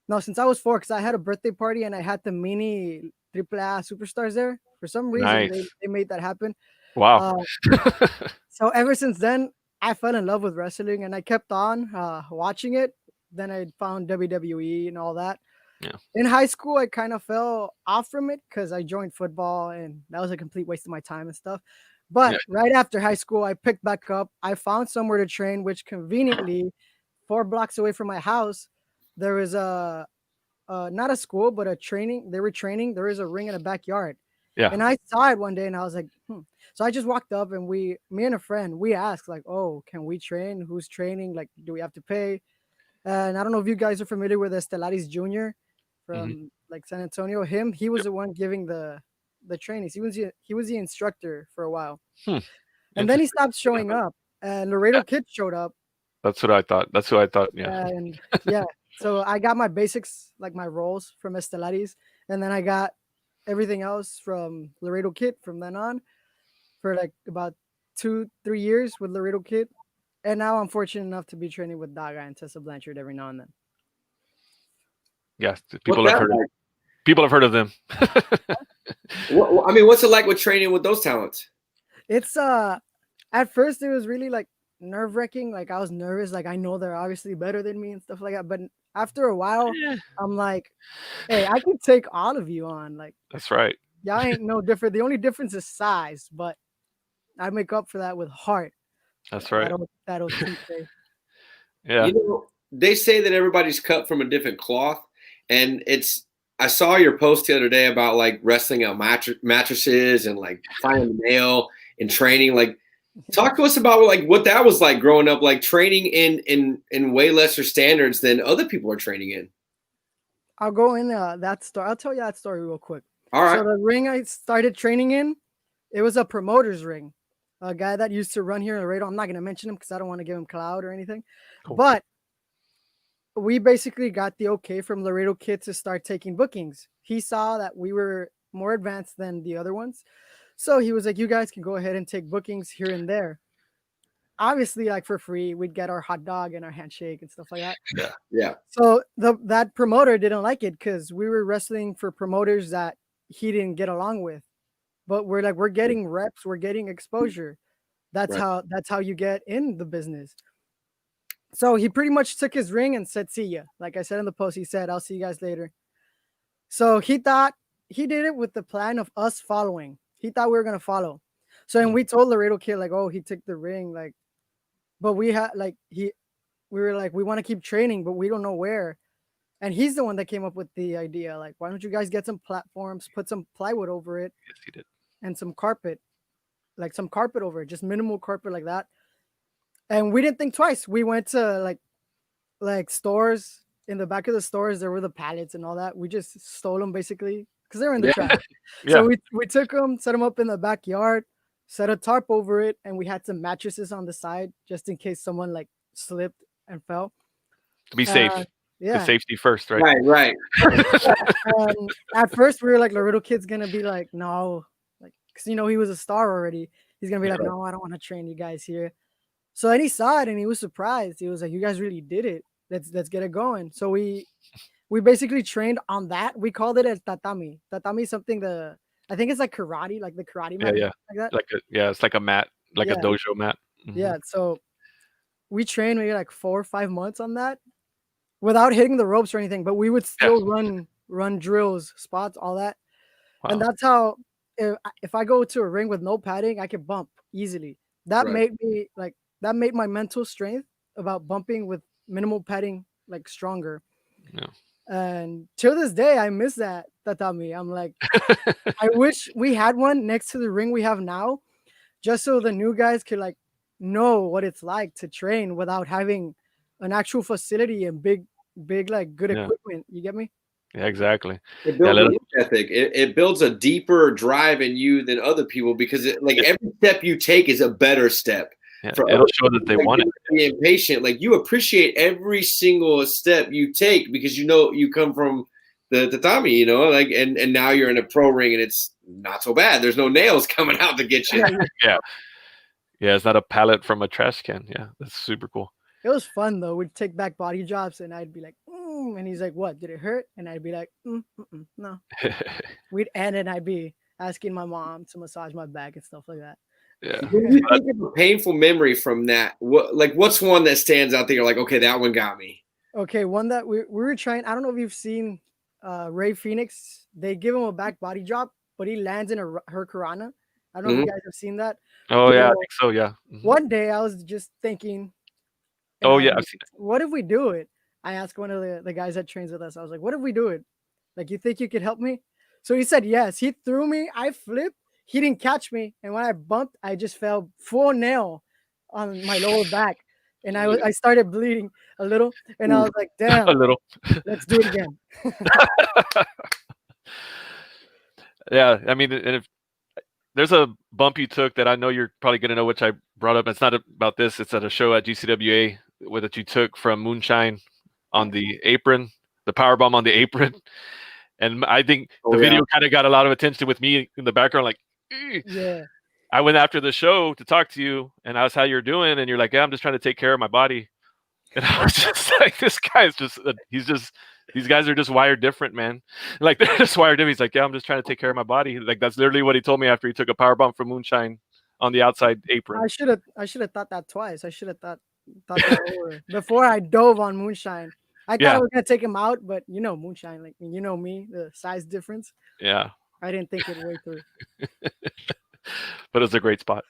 because I had a birthday party and I had the mini AAA superstars there. For some reason, they made that happen. Wow. So ever since then, I fell in love with wrestling and I kept on watching it. Then I found WWE and all that. Yeah. In high school, I kind of fell off from it because I joined football and that was a complete waste of my time and stuff. But right after high school, I picked back up. I found somewhere to train, which conveniently 4 blocks away from my house, there was not a school, but a training. They were training. There is a ring in the backyard. Yeah. And I saw it one day and I was like, So I just walked up and me and a friend, we asked oh, can we train? Who's training? Do we have to pay? And I don't know if you guys are familiar with Estelaris Jr. from San Antonio. He was the one giving the trainings. He was the instructor for a while. And then he stopped showing up and Laredo Kid showed up. That's what I thought. That's who I thought. Yeah. And so I got my basics, my roles from Estelaris, and then I got everything else from Laredo Kid from then on for about 2-3 years with Laredo Kid. And now I'm fortunate enough to be training with Daga and Tessa Blanchard every now and then. Yes, people have heard of them. What's it like with training with those talents? It's at first it was really nerve-wracking. I was nervous. I know they're obviously better than me and stuff like that. But after a while, I'm like, hey, I could take all of you on. That's right. Y'all ain't no different. The only difference is size, but I make up for that with heart. That's right. That'll keep me. Yeah. They say that everybody's cut from a different cloth, and I saw your post the other day about wrestling out mattresses and finding the nail and training. Like, talk to us about like what that was like growing up, like training in way lesser standards than other people are training in. I'll go in that story. I'll tell you that story real quick. All right. So the ring I started training in, it was a promoter's ring. A guy that used to run here in Laredo. I'm not going to mention him because I don't want to give him clout or anything. Cool. But we basically got the okay from Laredo Kid to start taking bookings. He saw that we were more advanced than the other ones. So he was like, you guys can go ahead and take bookings here and there. Obviously, like for free, we'd get our hot dog and our handshake and stuff like that. Yeah. Yeah. So that promoter didn't like it because we were wrestling for promoters that he didn't get along with. But we're getting reps, we're getting exposure. That's how you get in the business. So he pretty much took his ring and said, see ya. Like I said in the post, he said, I'll see you guys later. So he thought he did it with the plan of us following. He thought we were going to follow. So, and we told Laredo Kid, like, oh, he took the ring. Like, but we had like, we were like, we want to keep training, but we don't know where. And he's the one that came up with the idea. Like, why don't you guys get some platforms, put some plywood over it. Yes, he did. And some carpet, like some carpet over it, just minimal carpet like that. And we didn't think twice. We went to like stores. In the back of the stores, there were the pallets and all that. We just stole them basically because they were in the trash. So we took them, set them up in the backyard, set a tarp over it, and we had some mattresses on the side just in case someone like slipped and fell. To be safe. Yeah. The safety first, right? Right. At first, we were like, Laredo Kid's gonna be like, no, like, because he was a star already. He's gonna be like, no, I don't want to train you guys here. So then he saw it and he was surprised. He was like, you guys really did it. Let's get it going. So we basically trained on that. We called it a tatami. Tatami is something I think it's like karate, like the karate mat. Yeah. Like that. It's like a mat, like a dojo mat. Mm-hmm. Yeah. So we trained maybe like 4 or 5 months on that without hitting the ropes or anything, but we would still run drills, spots, all that. Wow. And that's how if I go to a ring with no padding, I can bump easily. That made me that made my mental strength about bumping with minimal padding like stronger. Yeah. And till this day, I miss that tatami. I'm like, I wish we had one next to the ring we have now, just so the new guys could like know what it's like to train without having an actual facility and big like good equipment. You get me? Yeah, exactly. It builds a work ethic. It builds a deeper drive in you than other people because every step you take is a better step. Yeah, it'll show that they want it. Be impatient. Like you appreciate every single step you take because you come from the tatami, and now you're in a pro ring and it's not so bad. There's no nails coming out to get you. Yeah. It's not a pallet from a trash can. Yeah, that's super cool. It was fun though. We'd take back body drops and I'd be like, and he's like, what? Did it hurt? And I'd be like, no. We'd end and I'd be asking my mom to massage my back and stuff like that. Yeah. When you think of a painful memory from that, what's one that stands out there? You're like, okay, that one got me. Okay, one that we were trying. I don't know if you've seen Ray Phoenix. They give him a back body drop, but he lands in her Karana. I don't know if you guys have seen that. Oh yeah, I think so. Yeah. Mm-hmm. One day I was just thinking. Oh yeah, I've seen it. What if we do it? I asked one of the guys that trains with us. I was like, what if we do it? Like, you think you could help me? So he said yes. He threw me. I flipped. He didn't catch me. And when I bumped, I just fell full nail on my lower back. And I started bleeding a little. And I was like, damn. A little. Let's do it again. Yeah. I mean, and if there's a bump you took that I know you're probably going to know, which I brought up. It's not about this. It's at a show at GCWA that you took from Moonshine on the apron, the power bomb on the apron. And I think the video kind of got a lot of attention with me in the background. Like, yeah. I went after the show to talk to you and asked how you're doing. And you're like, yeah, I'm just trying to take care of my body. And I was just like, this guy is just, these guys are just wired different, man. Like, they're just wired different. He's like, yeah, I'm just trying to take care of my body. Like, that's literally what he told me after he took a power bomb from Moonshine on the outside apron. I should have thought that twice. I should have thought that over before I dove on Moonshine. I thought I was gonna take him out, but Moonshine, like me, the size difference. Yeah. I didn't think it way through. But it's a great spot.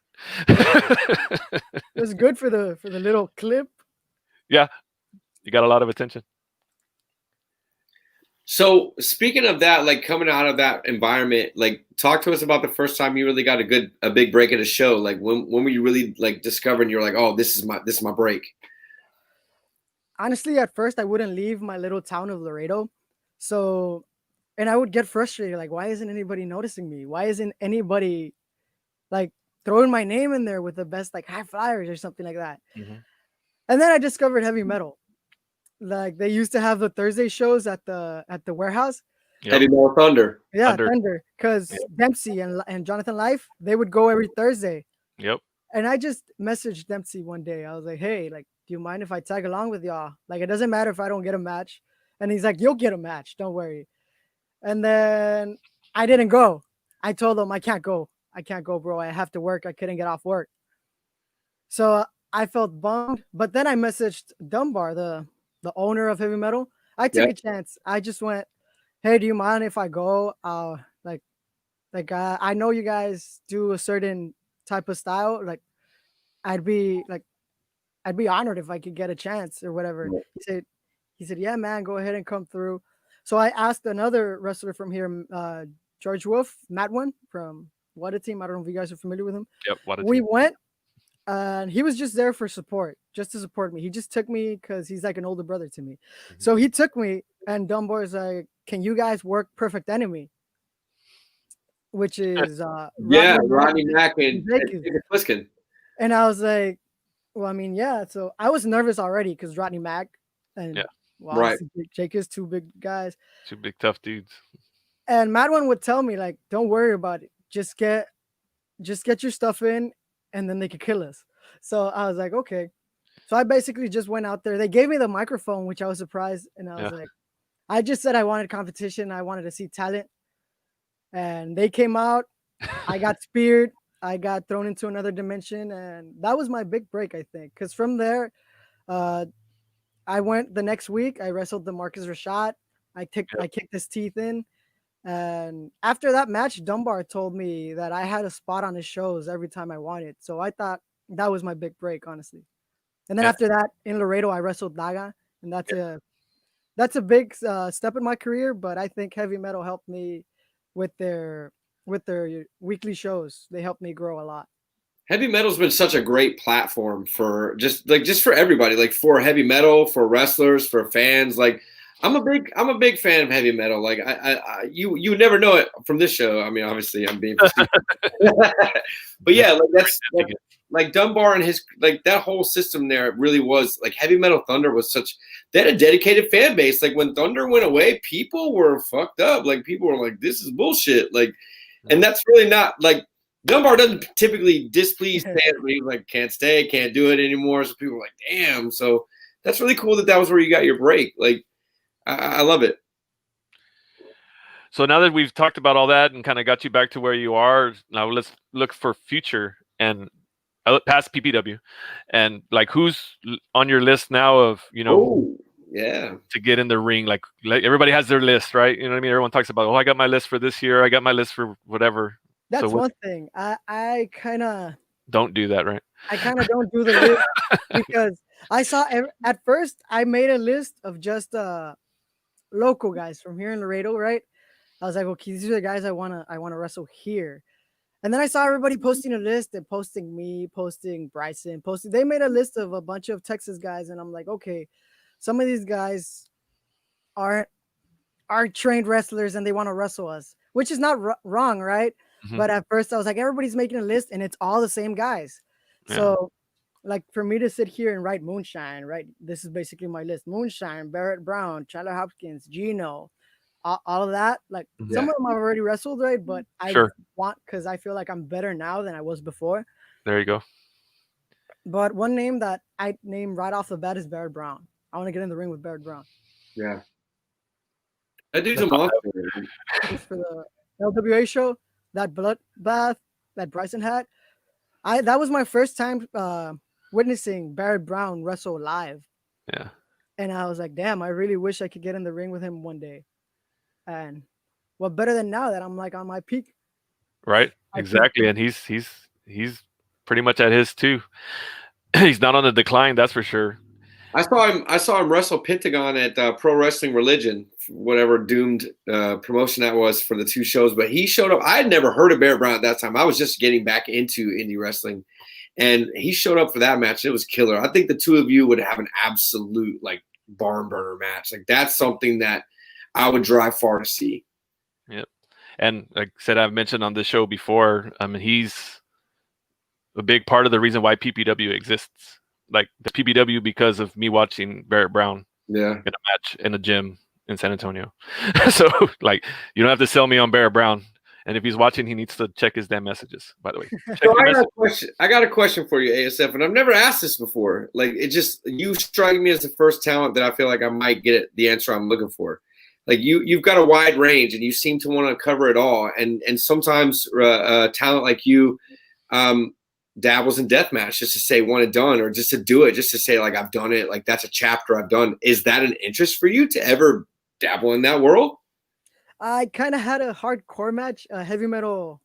It was good for the little clip. Yeah. You got a lot of attention. So speaking of that, like coming out of that environment, like talk to us about the first time you really got a big break at a show. Like when were you really like discovering you're like, oh, this is my break? Honestly, at first I wouldn't leave my little town of Laredo. So, and I would get frustrated, like, why isn't anybody noticing me? Why isn't anybody like throwing my name in there with the best like high flyers or something like that? Mm-hmm. And then I discovered heavy metal. Like they used to have the Thursday shows at the warehouse. Yep. Heavy Metal Thunder. Yeah, Thunder. Because Dempsey and Jonathan Life, they would go every Thursday. Yep. And I just messaged Dempsey one day. I was like, hey, like, do you mind if I tag along with y'all? Like, it doesn't matter if I don't get a match. And he's like, you'll get a match. Don't worry. And then I didn't go. I told him I can't go. I can't go, bro. I have to work. I couldn't get off work. So I felt bummed. But then I messaged Dunbar, the owner of Heavy Metal. I took a chance. I just went, hey, do you mind if I go? I know you guys do a certain type of style. Like, I'd be honored if I could get a chance or whatever. He said, yeah, man, go ahead and come through. So I asked another wrestler from here, George Wolf, Matt One from What a Team. I don't know if you guys are familiar with him. Yep, What a Team. We went, and he was just there for support, just to support me. He just took me because he's like an older brother to me. Mm-hmm. So he took me, and Dunbar's like, can you guys work Perfect Enemy? Which is Rodney Mack and Pliskin. And I was like, well, I mean, yeah. So I was nervous already because Rodney Mack and Jake is two big guys, two big tough dudes. And Madwan would tell me like, don't worry about it. Just get your stuff in, and then they could kill us. So I was like, okay. So I basically just went out there. They gave me the microphone, which I was surprised, and I was like, I just said I wanted competition. I wanted to see talent. And they came out. I got speared. I got thrown into another dimension. And that was my big break, I think. Because from there, I went the next week. I wrestled the Marcus Rashad. I kicked his teeth in. And after that match, Dunbar told me that I had a spot on his shows every time I wanted. So I thought that was my big break, honestly. And then after that, in Laredo, I wrestled Daga. And that's a big step in my career. But I think Heavy Metal helped me with their weekly shows. They helped me grow a lot. Heavy Metal's been such a great platform for just for everybody, like for heavy metal, for wrestlers, for fans. Like I'm a big fan of heavy metal. Like you would never know it from this show. I mean, obviously I'm being but yeah, like that's like Dunbar and his like that whole system there really was like Heavy Metal Thunder was they had a dedicated fan base. Like when Thunder went away, people were fucked up. Like people were like, this is bullshit. Like, and that's really not like Dunbar doesn't typically displease fans. He's like, can't stay, can't do it anymore. So people were like, damn. So that's really cool that was where you got your break. Like, I love it. So now that we've talked about all that and kind of got you back to where you are, now let's look for future and past PPW, and like who's on your list now of to get in the ring. Like everybody has their list, right? You know what I mean? Everyone talks about, I got my list for this year. I got my list for whatever. That's one thing. I kind of don't do that, right? I kind of don't do the list because I saw at first I made a list of just local guys from here in Laredo, right? I was like, okay, these are the guys I wanna wrestle here. And then I saw everybody posting a list and posting me, posting Bryson, they made a list of a bunch of Texas guys, and I'm like, okay, some of these guys are trained wrestlers and they want to wrestle us, which is not wrong, right? Mm-hmm. But at first I was like, everybody's making a list and it's all the same guys. Yeah. So like for me to sit here and write Moonshine, right? This is basically my list. Moonshine, Barrett Brown, Chandler Hopkins, Gino, all of that. Like some of them I've already wrestled, right? But I want, because I feel like I'm better now than I was before. There you go. But one name that I named right off the bat is Barrett Brown. I want to get in the ring with Barrett Brown. Yeah. That dude's a monster. For the LWA show, that bloodbath that Bryson had, that was my first time witnessing Barrett Brown wrestle live. Yeah. And I was like, damn, I really wish I could get in the ring with him one day. And what better than now that I'm like on my peak. Right. Exactly. And he's pretty much at his too. He's not on the decline, that's for sure. I saw him wrestle Pentagon at Pro Wrestling Religion, whatever doomed promotion that was for the 2 shows. But he showed up. I had never heard of Barrett Brown at that time. I was just getting back into indie wrestling, and he showed up for that match. It was killer. I think the 2 of you would have an absolute like barn burner match. Like that's something that I would drive far to see. Yep. And like I said, I've mentioned on this show before. I mean, he's a big part of the reason why PPW exists. Like the PPW because of me watching Barrett Brown in a match in a gym in San Antonio. So like you don't have to sell me on Barrett Brown. And if he's watching, he needs to check his damn messages, by the way. So I got a question for you, ASF, and I've never asked this before. Like you strike me as the first talent that I feel like I might get the answer I'm looking for. Like you've got a wide range and you seem to want to cover it all. And sometimes talent like you dabbles in deathmatch just to say one and done, or just to do it, just to say like I've done it, like that's a chapter I've done. Is that an interest for you to ever dabble in that world? I kind of had a hardcore match, a heavy metal.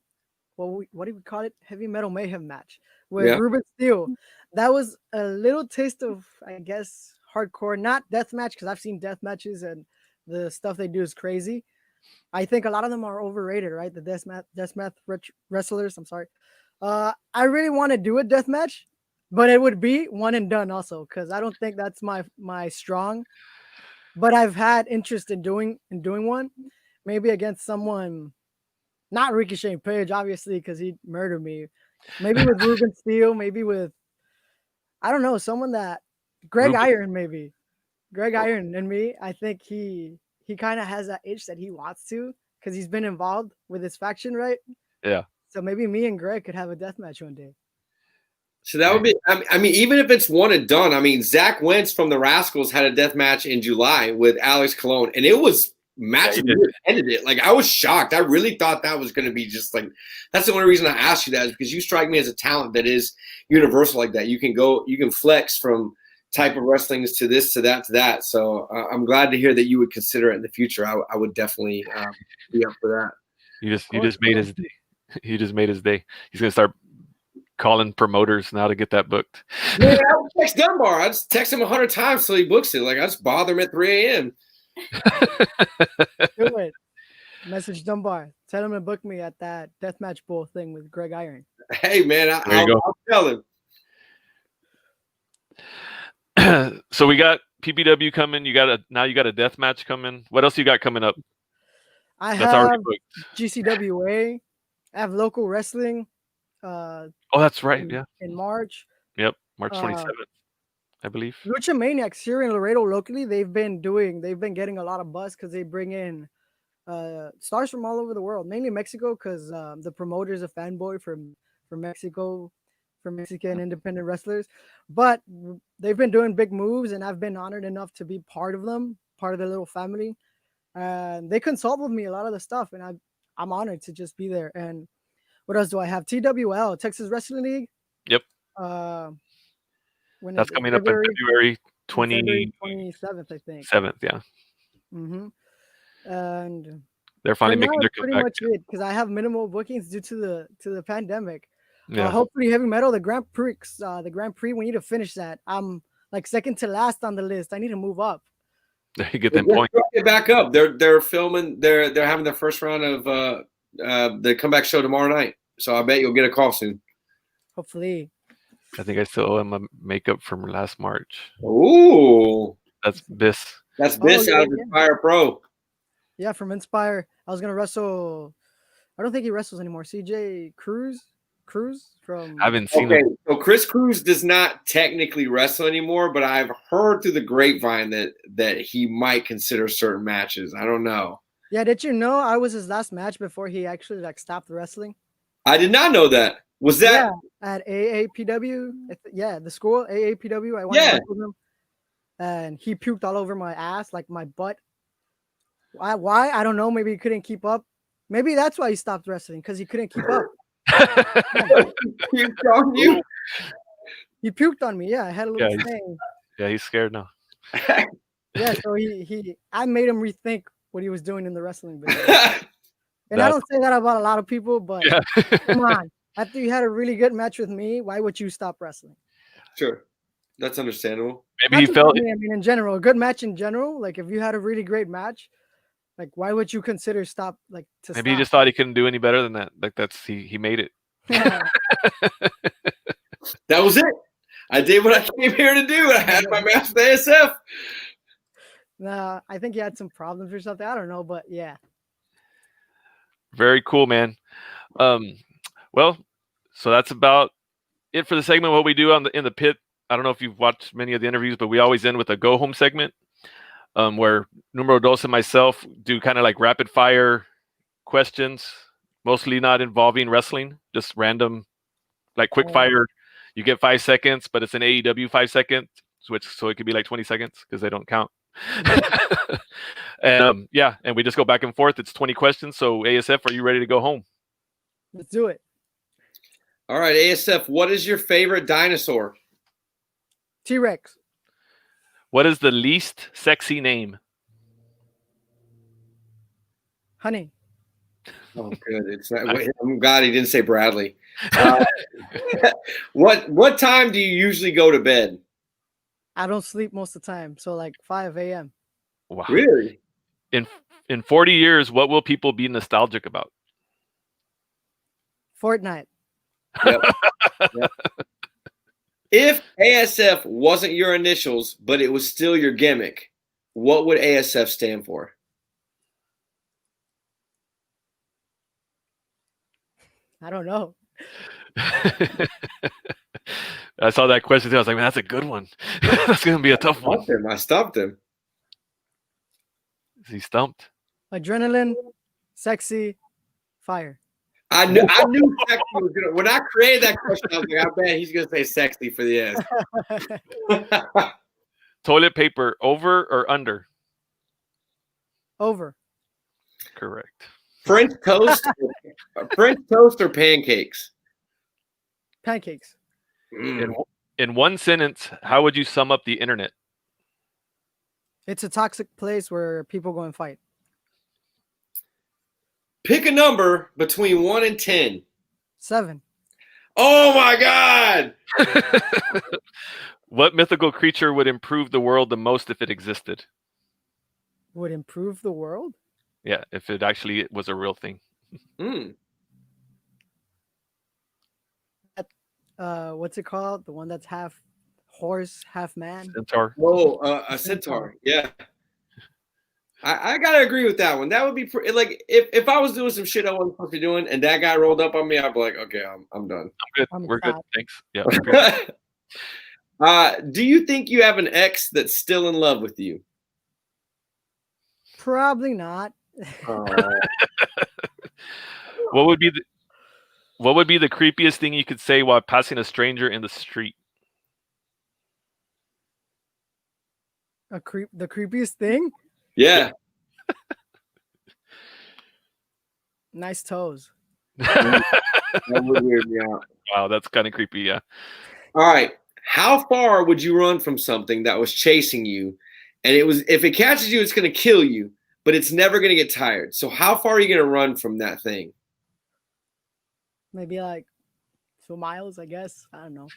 Well, what do we call it? Heavy metal mayhem match with Ruben Steele. That was a little taste of, I guess, hardcore, not deathmatch, because I've seen death matches and the stuff they do is crazy. I think a lot of them are overrated, right? The deathmatch wrestlers. I'm sorry. I really want to do a death match, but it would be one and done also, because I don't think that's my strong. But I've had interest in doing one, maybe against someone, not Ricochet Page, obviously, because he'd murder me. Maybe with Ruben Steele, maybe with, I don't know, someone that Greg Iron, maybe Greg Iron and me. I think he kind of has that itch that he wants to, because he's been involved with his faction, right? Yeah. So maybe me and Greg could have a death match one day. So that would be, I mean, even if it's one and done, I mean, Zach Wentz from the Rascals had a death match in July with Alex Colon, and it was ended it. Like, I was shocked. I really thought that was going to be just like, that's the only reason I asked you that, is because you strike me as a talent that is universal like that. You can flex from type of wrestlings to this, to that, to that. So I'm glad to hear that you would consider it in the future. I would definitely be up for that. You just made his day. He just made his day. He's gonna start calling promoters now to get that booked. Yeah, I would text Dunbar. I just text him 100 times till he books it. Like I just bother him at 3 a.m. Do it. Message Dunbar. Tell him to book me at that Deathmatch Bowl thing with Greg Iron. Hey man, I'll tell him. So we got PPW coming. You got a death match coming. What else you got coming up? I have GCWA. I have local wrestling. That's right. Yeah. In March. Yep, March 27th, I believe. Lucha Maniacs here in Laredo locally, they've been getting a lot of buzz because they bring in stars from all over the world, mainly Mexico, because the promoter is a fanboy from Mexico, for Mexican independent wrestlers. But they've been doing big moves, and I've been honored enough to be part of them, part of their little family. And they consult with me a lot of the stuff, and I'm honored to just be there. And what else do I have? TWL, Texas Wrestling League. Yep. When that's coming up in February 27th, I think. 7th, yeah. Mm-hmm. And they're finally making their comeback. Pretty much it, because I have minimal bookings due to the pandemic. Yeah. Hopefully, Heavy Metal, the Grand Prix, we need to finish that. I'm like second to last on the list. I need to move up. There you get them points. Get back up. They're filming. They're having their first round of the comeback show tomorrow night. So I bet you'll get a call soon. Hopefully. I think I still owe him a makeup from last March. Ooh. That's Biss. That's Biss out of Inspire Pro. Yeah, from Inspire. I was gonna wrestle. I don't think he wrestles anymore. CJ Cruz from. I haven't seen him. So Chris Cruz does not technically wrestle anymore, but I've heard through the grapevine that he might consider certain matches. I don't know. Yeah, did you know I was his last match before he actually stopped wrestling? I did not know that. Was that at AAPW? Yeah, the school AAPW. I went to work with him, and he puked all over my ass, like my butt. Why? I don't know. Maybe he couldn't keep up. Maybe that's why he stopped wrestling, because he couldn't keep up. He puked on you? He puked on me. Yeah, I had a little thing. Yeah, he's scared now. Yeah, so I made him rethink what he was doing in the wrestling business. And I don't say that about a lot of people, but come on. After you had a really good match with me, why would you stop wrestling? Sure. That's understandable. Maybe he felt. I mean, in general, a good match in general. Like if you had a really great match, like why would you consider stop? Like to Maybe stop? he just thought he couldn't do any better than that. Like he made it. That was it. I did what I came here to do. I had my match with ASF. Nah, I think he had some problems or something. I don't know, but yeah. Very cool, man. Well, so that's about it for the segment. What we do in the pit. I don't know if you've watched many of the interviews, but we always end with a go home segment, where Numero Dos and myself do kind of like rapid fire questions, mostly not involving wrestling, just random, like quick fire. You get 5 seconds, but it's an AEW 5 seconds, so it could be like 20 seconds because they don't count. And and we just go back and forth. It's 20 questions. So ASF, are you ready to go home? Let's do it. All right, ASF, what is your favorite dinosaur? T-Rex. What is the least sexy name? Honey. Oh, good. I'm glad he didn't say Bradley. What time do you usually go to bed? I don't sleep most of the time, so like 5 a.m. Wow. Really? In 40 years, what will people be nostalgic about? Fortnite. Yep. Yep. If ASF wasn't your initials, but it was still your gimmick, what would ASF stand for? I don't know. I saw that question too. I was like, man, that's a good one. That's going to be a tough one. I stopped him. Is he stumped? Adrenaline, sexy, fire. I knew sexy was gonna. When I created that question, I was like, I bet he's gonna say sexy for the S. Toilet paper, over or under? Over. Correct. French toast or pancakes? Pancakes. In one sentence, how would you sum up the internet? It's a toxic place where people go and fight. Pick a number between 1 and 10. 7. Oh my God! What mythical creature would improve the world the most if it existed? Would improve the world? Yeah, if it actually was a real thing. What's it called? The one that's half horse, half man? Centaur. Oh, a centaur. Yeah. I gotta agree with that one. That would be like if I was doing some shit I wasn't supposed to be doing, and that guy rolled up on me, I'd be like, okay, I'm done. I'm good. We're good. Thanks. Yeah. Do you think you have an ex that's still in love with you? Probably not. What would be the creepiest thing you could say while passing a stranger in the street? The creepiest thing? Yeah. Nice toes. That would weird me out. Wow, that's kind of creepy, yeah. All right. How far would you run from something that was chasing you? And if it catches you, it's going to kill you, but it's never going to get tired. So how far are you going to run from that thing? Maybe like 2 miles, I guess. I don't know.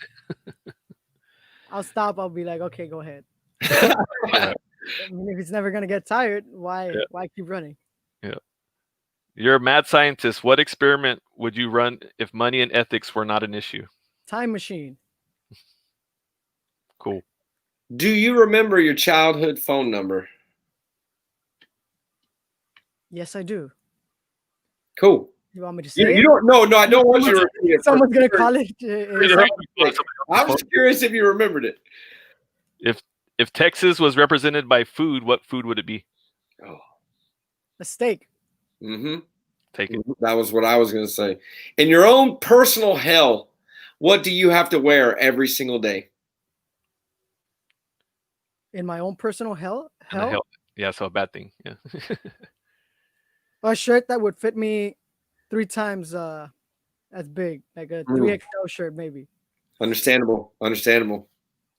I'll stop. I'll be like, okay, go ahead. I mean, if it's never going to get tired, why keep running? Yeah. You're a mad scientist. What experiment would you run if money and ethics were not an issue? Time machine. Cool. Do you remember your childhood phone number? Yes, I do. Cool. You want me to say it? You don't? No, I don't want you to repeat it. Someone's going to call it. I was curious if you remembered it. If Texas was represented by food, what food would it be? Oh. A steak. Mm-hmm. Take it. That was what I was going to say. In your own personal hell, what do you have to wear every single day? In my own personal hell? Yeah, so a bad thing. Yeah. A shirt that would fit me 3 times as big, like a 3XL shirt, maybe. Understandable.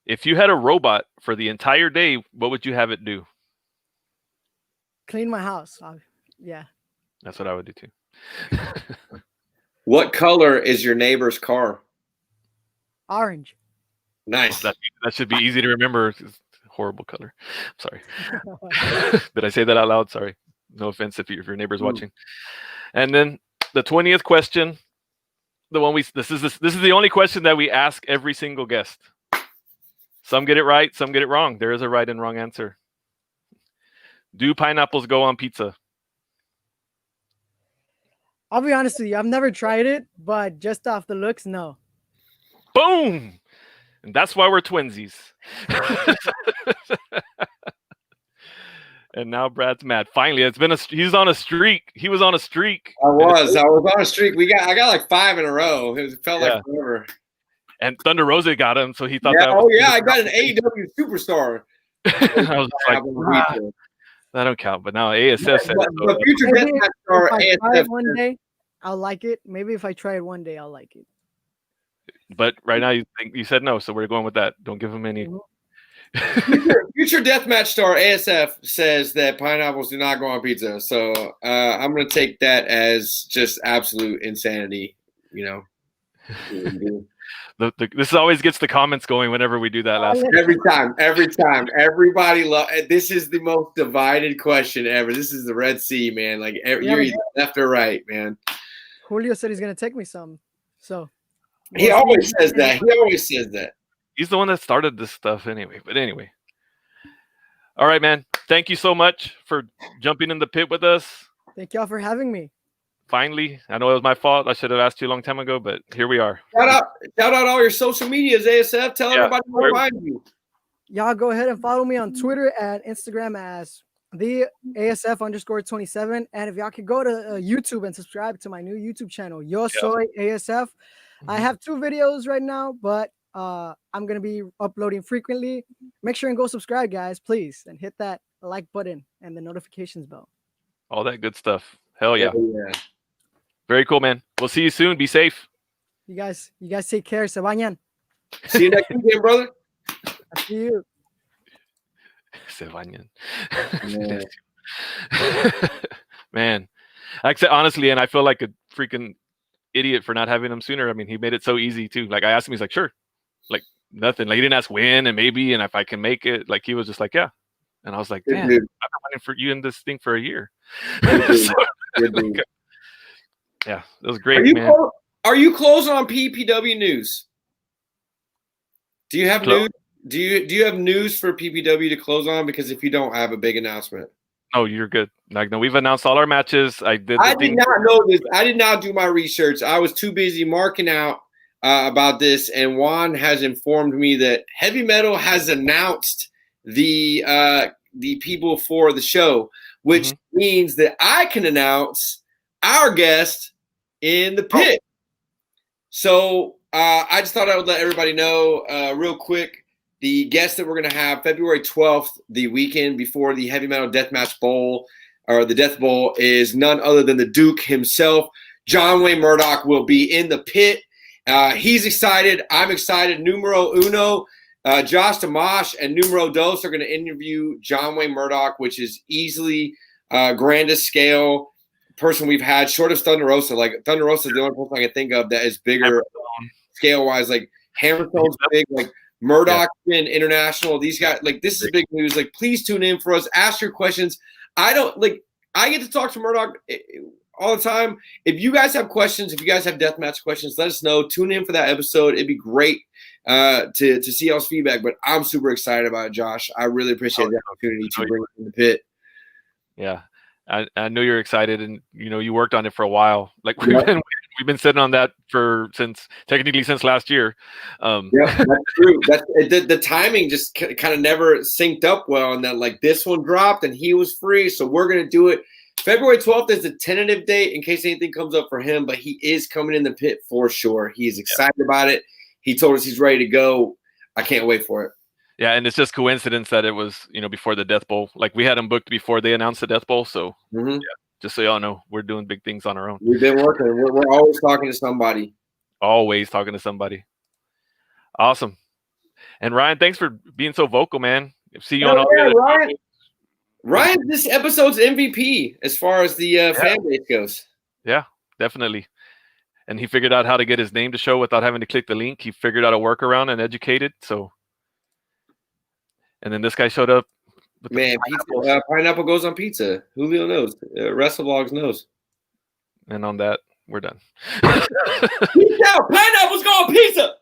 If you had a robot for the entire day, what would you have it do? Clean my house. Yeah. That's what I would do too. What color is your neighbor's car? Orange. Nice. That should be easy to remember. It's horrible color. Sorry. Did I say that out loud? Sorry. No offense if your neighbor's watching. And then the 20th question, the one this is the only question that we ask every single guest. Some get it right, some get it wrong. There is a right and wrong answer. Do pineapples go on pizza? I'll be honest with you. I've never tried it, but just off the looks, no. Boom! And that's why we're twinsies. And now Brad's mad. Finally, he's on a streak. He was on a streak. I was on a streak. I got like 5 in a row. It felt like forever. And Thunder Rosa got him, so he thought that. I got an AEW superstar. I was like, that don't count. But now ASF said the future deathmatch star ASF. One day, I'll like it. Maybe if I try it one day, I'll like it. But right now, you said no, so we're going with that. Don't give him any. Future deathmatch star ASF says that pineapples do not go on pizza. So I'm going to take that as just absolute insanity. You know. This always gets the comments going whenever we do that. Every time, everybody this is the most divided question ever. This is the Red Sea, man. Like you're either left or right, man. Julio said he's gonna take me some, so he always says that. He's the one that started this stuff anyway. But anyway, all right, man. Thank you so much for jumping in the pit with us. Thank y'all for having me. Finally, I know it was my fault. I should have asked you a long time ago, but here we are. Shout out all your social medias, ASF. Tell everybody where to find you. Y'all go ahead and follow me on Twitter and Instagram as the ASF_27. And if y'all could go to YouTube and subscribe to my new YouTube channel, Yo Soy ASF. I have 2 videos right now, but I'm gonna be uploading frequently. Make sure and go subscribe, guys, please, and hit that like button and the notifications bell. All that good stuff. Hell yeah. Very cool, man. We'll see you soon. Be safe. You guys take care. Se bañan. See you next weekend, brother. I see you. Se bañan. Man. Honestly, and I feel like a freaking idiot for not having him sooner. I mean, he made it so easy too. Like I asked him, he's like, sure. Like nothing. Like he didn't ask when and maybe and if I can make it. Like he was just like, yeah. And I was like, damn, I've been waiting for you in this thing for a year. Yeah, it was great, man. Are you closing on PPW news? Do you have news? Do you have news for PPW to close on? Because if you don't, I have a big announcement. No, you're good. Like, no, we've announced all our matches. I did not know this. I did not do my research. I was too busy marking out about this, and Juan has informed me that Heavy Metal has announced the people for the show, which means that I can announce our guest in the pit. So I just thought I would let everybody know real quick the guest that we're going to have February 12th, the weekend before the Heavy Metal Deathmatch Bowl or the Death Bowl, is none other than the Duke himself. John Wayne Murdoch will be in the pit. He's excited. I'm excited. Numero uno. Josh Mosh and Numero Dos are going to interview John Wayne Murdoch, which is easily grandest scale person we've had, short of Thunder Rosa. Like Thunder Rosa is the only person I can think of that is bigger scale wise. Like Hammerstone's big. Like Murdoch's been international. These guys, like this is big news. Like please tune in for us. Ask your questions. I get to talk to Murdoch all the time. If you guys have questions, if you guys have deathmatch questions, let us know. Tune in for that episode. It'd be great to see y'all's feedback. But I'm super excited about it, Josh. I really appreciate the opportunity to bring it in the pit. Yeah, I know you're excited, and you worked on it for a while. Like we've been sitting on that since last year. Yeah, that's true. The timing just kind of never synced up well, and then like this one dropped, and he was free, so we're gonna do it. February 12th is the tentative date in case anything comes up for him, but he is coming in the pit for sure. He's excited about it. He told us he's ready to go. I can't wait for it. Yeah, and it's just coincidence that it was, before the Death Bowl. Like we had him booked before they announced the Death Bowl. So yeah, just so y'all know, we're doing big things on our own. We've been working. We're always talking to somebody. Always talking to somebody. Awesome. And Ryan, thanks for being so vocal, man. See you on all the other. Ryan, this episode's MVP as far as the fan base goes. Yeah, definitely. and he figured out how to get his name to show without having to click the link. He figured out a workaround and educated. So, and then this guy showed up. Man, pineapple goes on pizza. Julio knows. WrestleVlogs knows. And on that, we're done. Peace out. Pineapples go on pizza.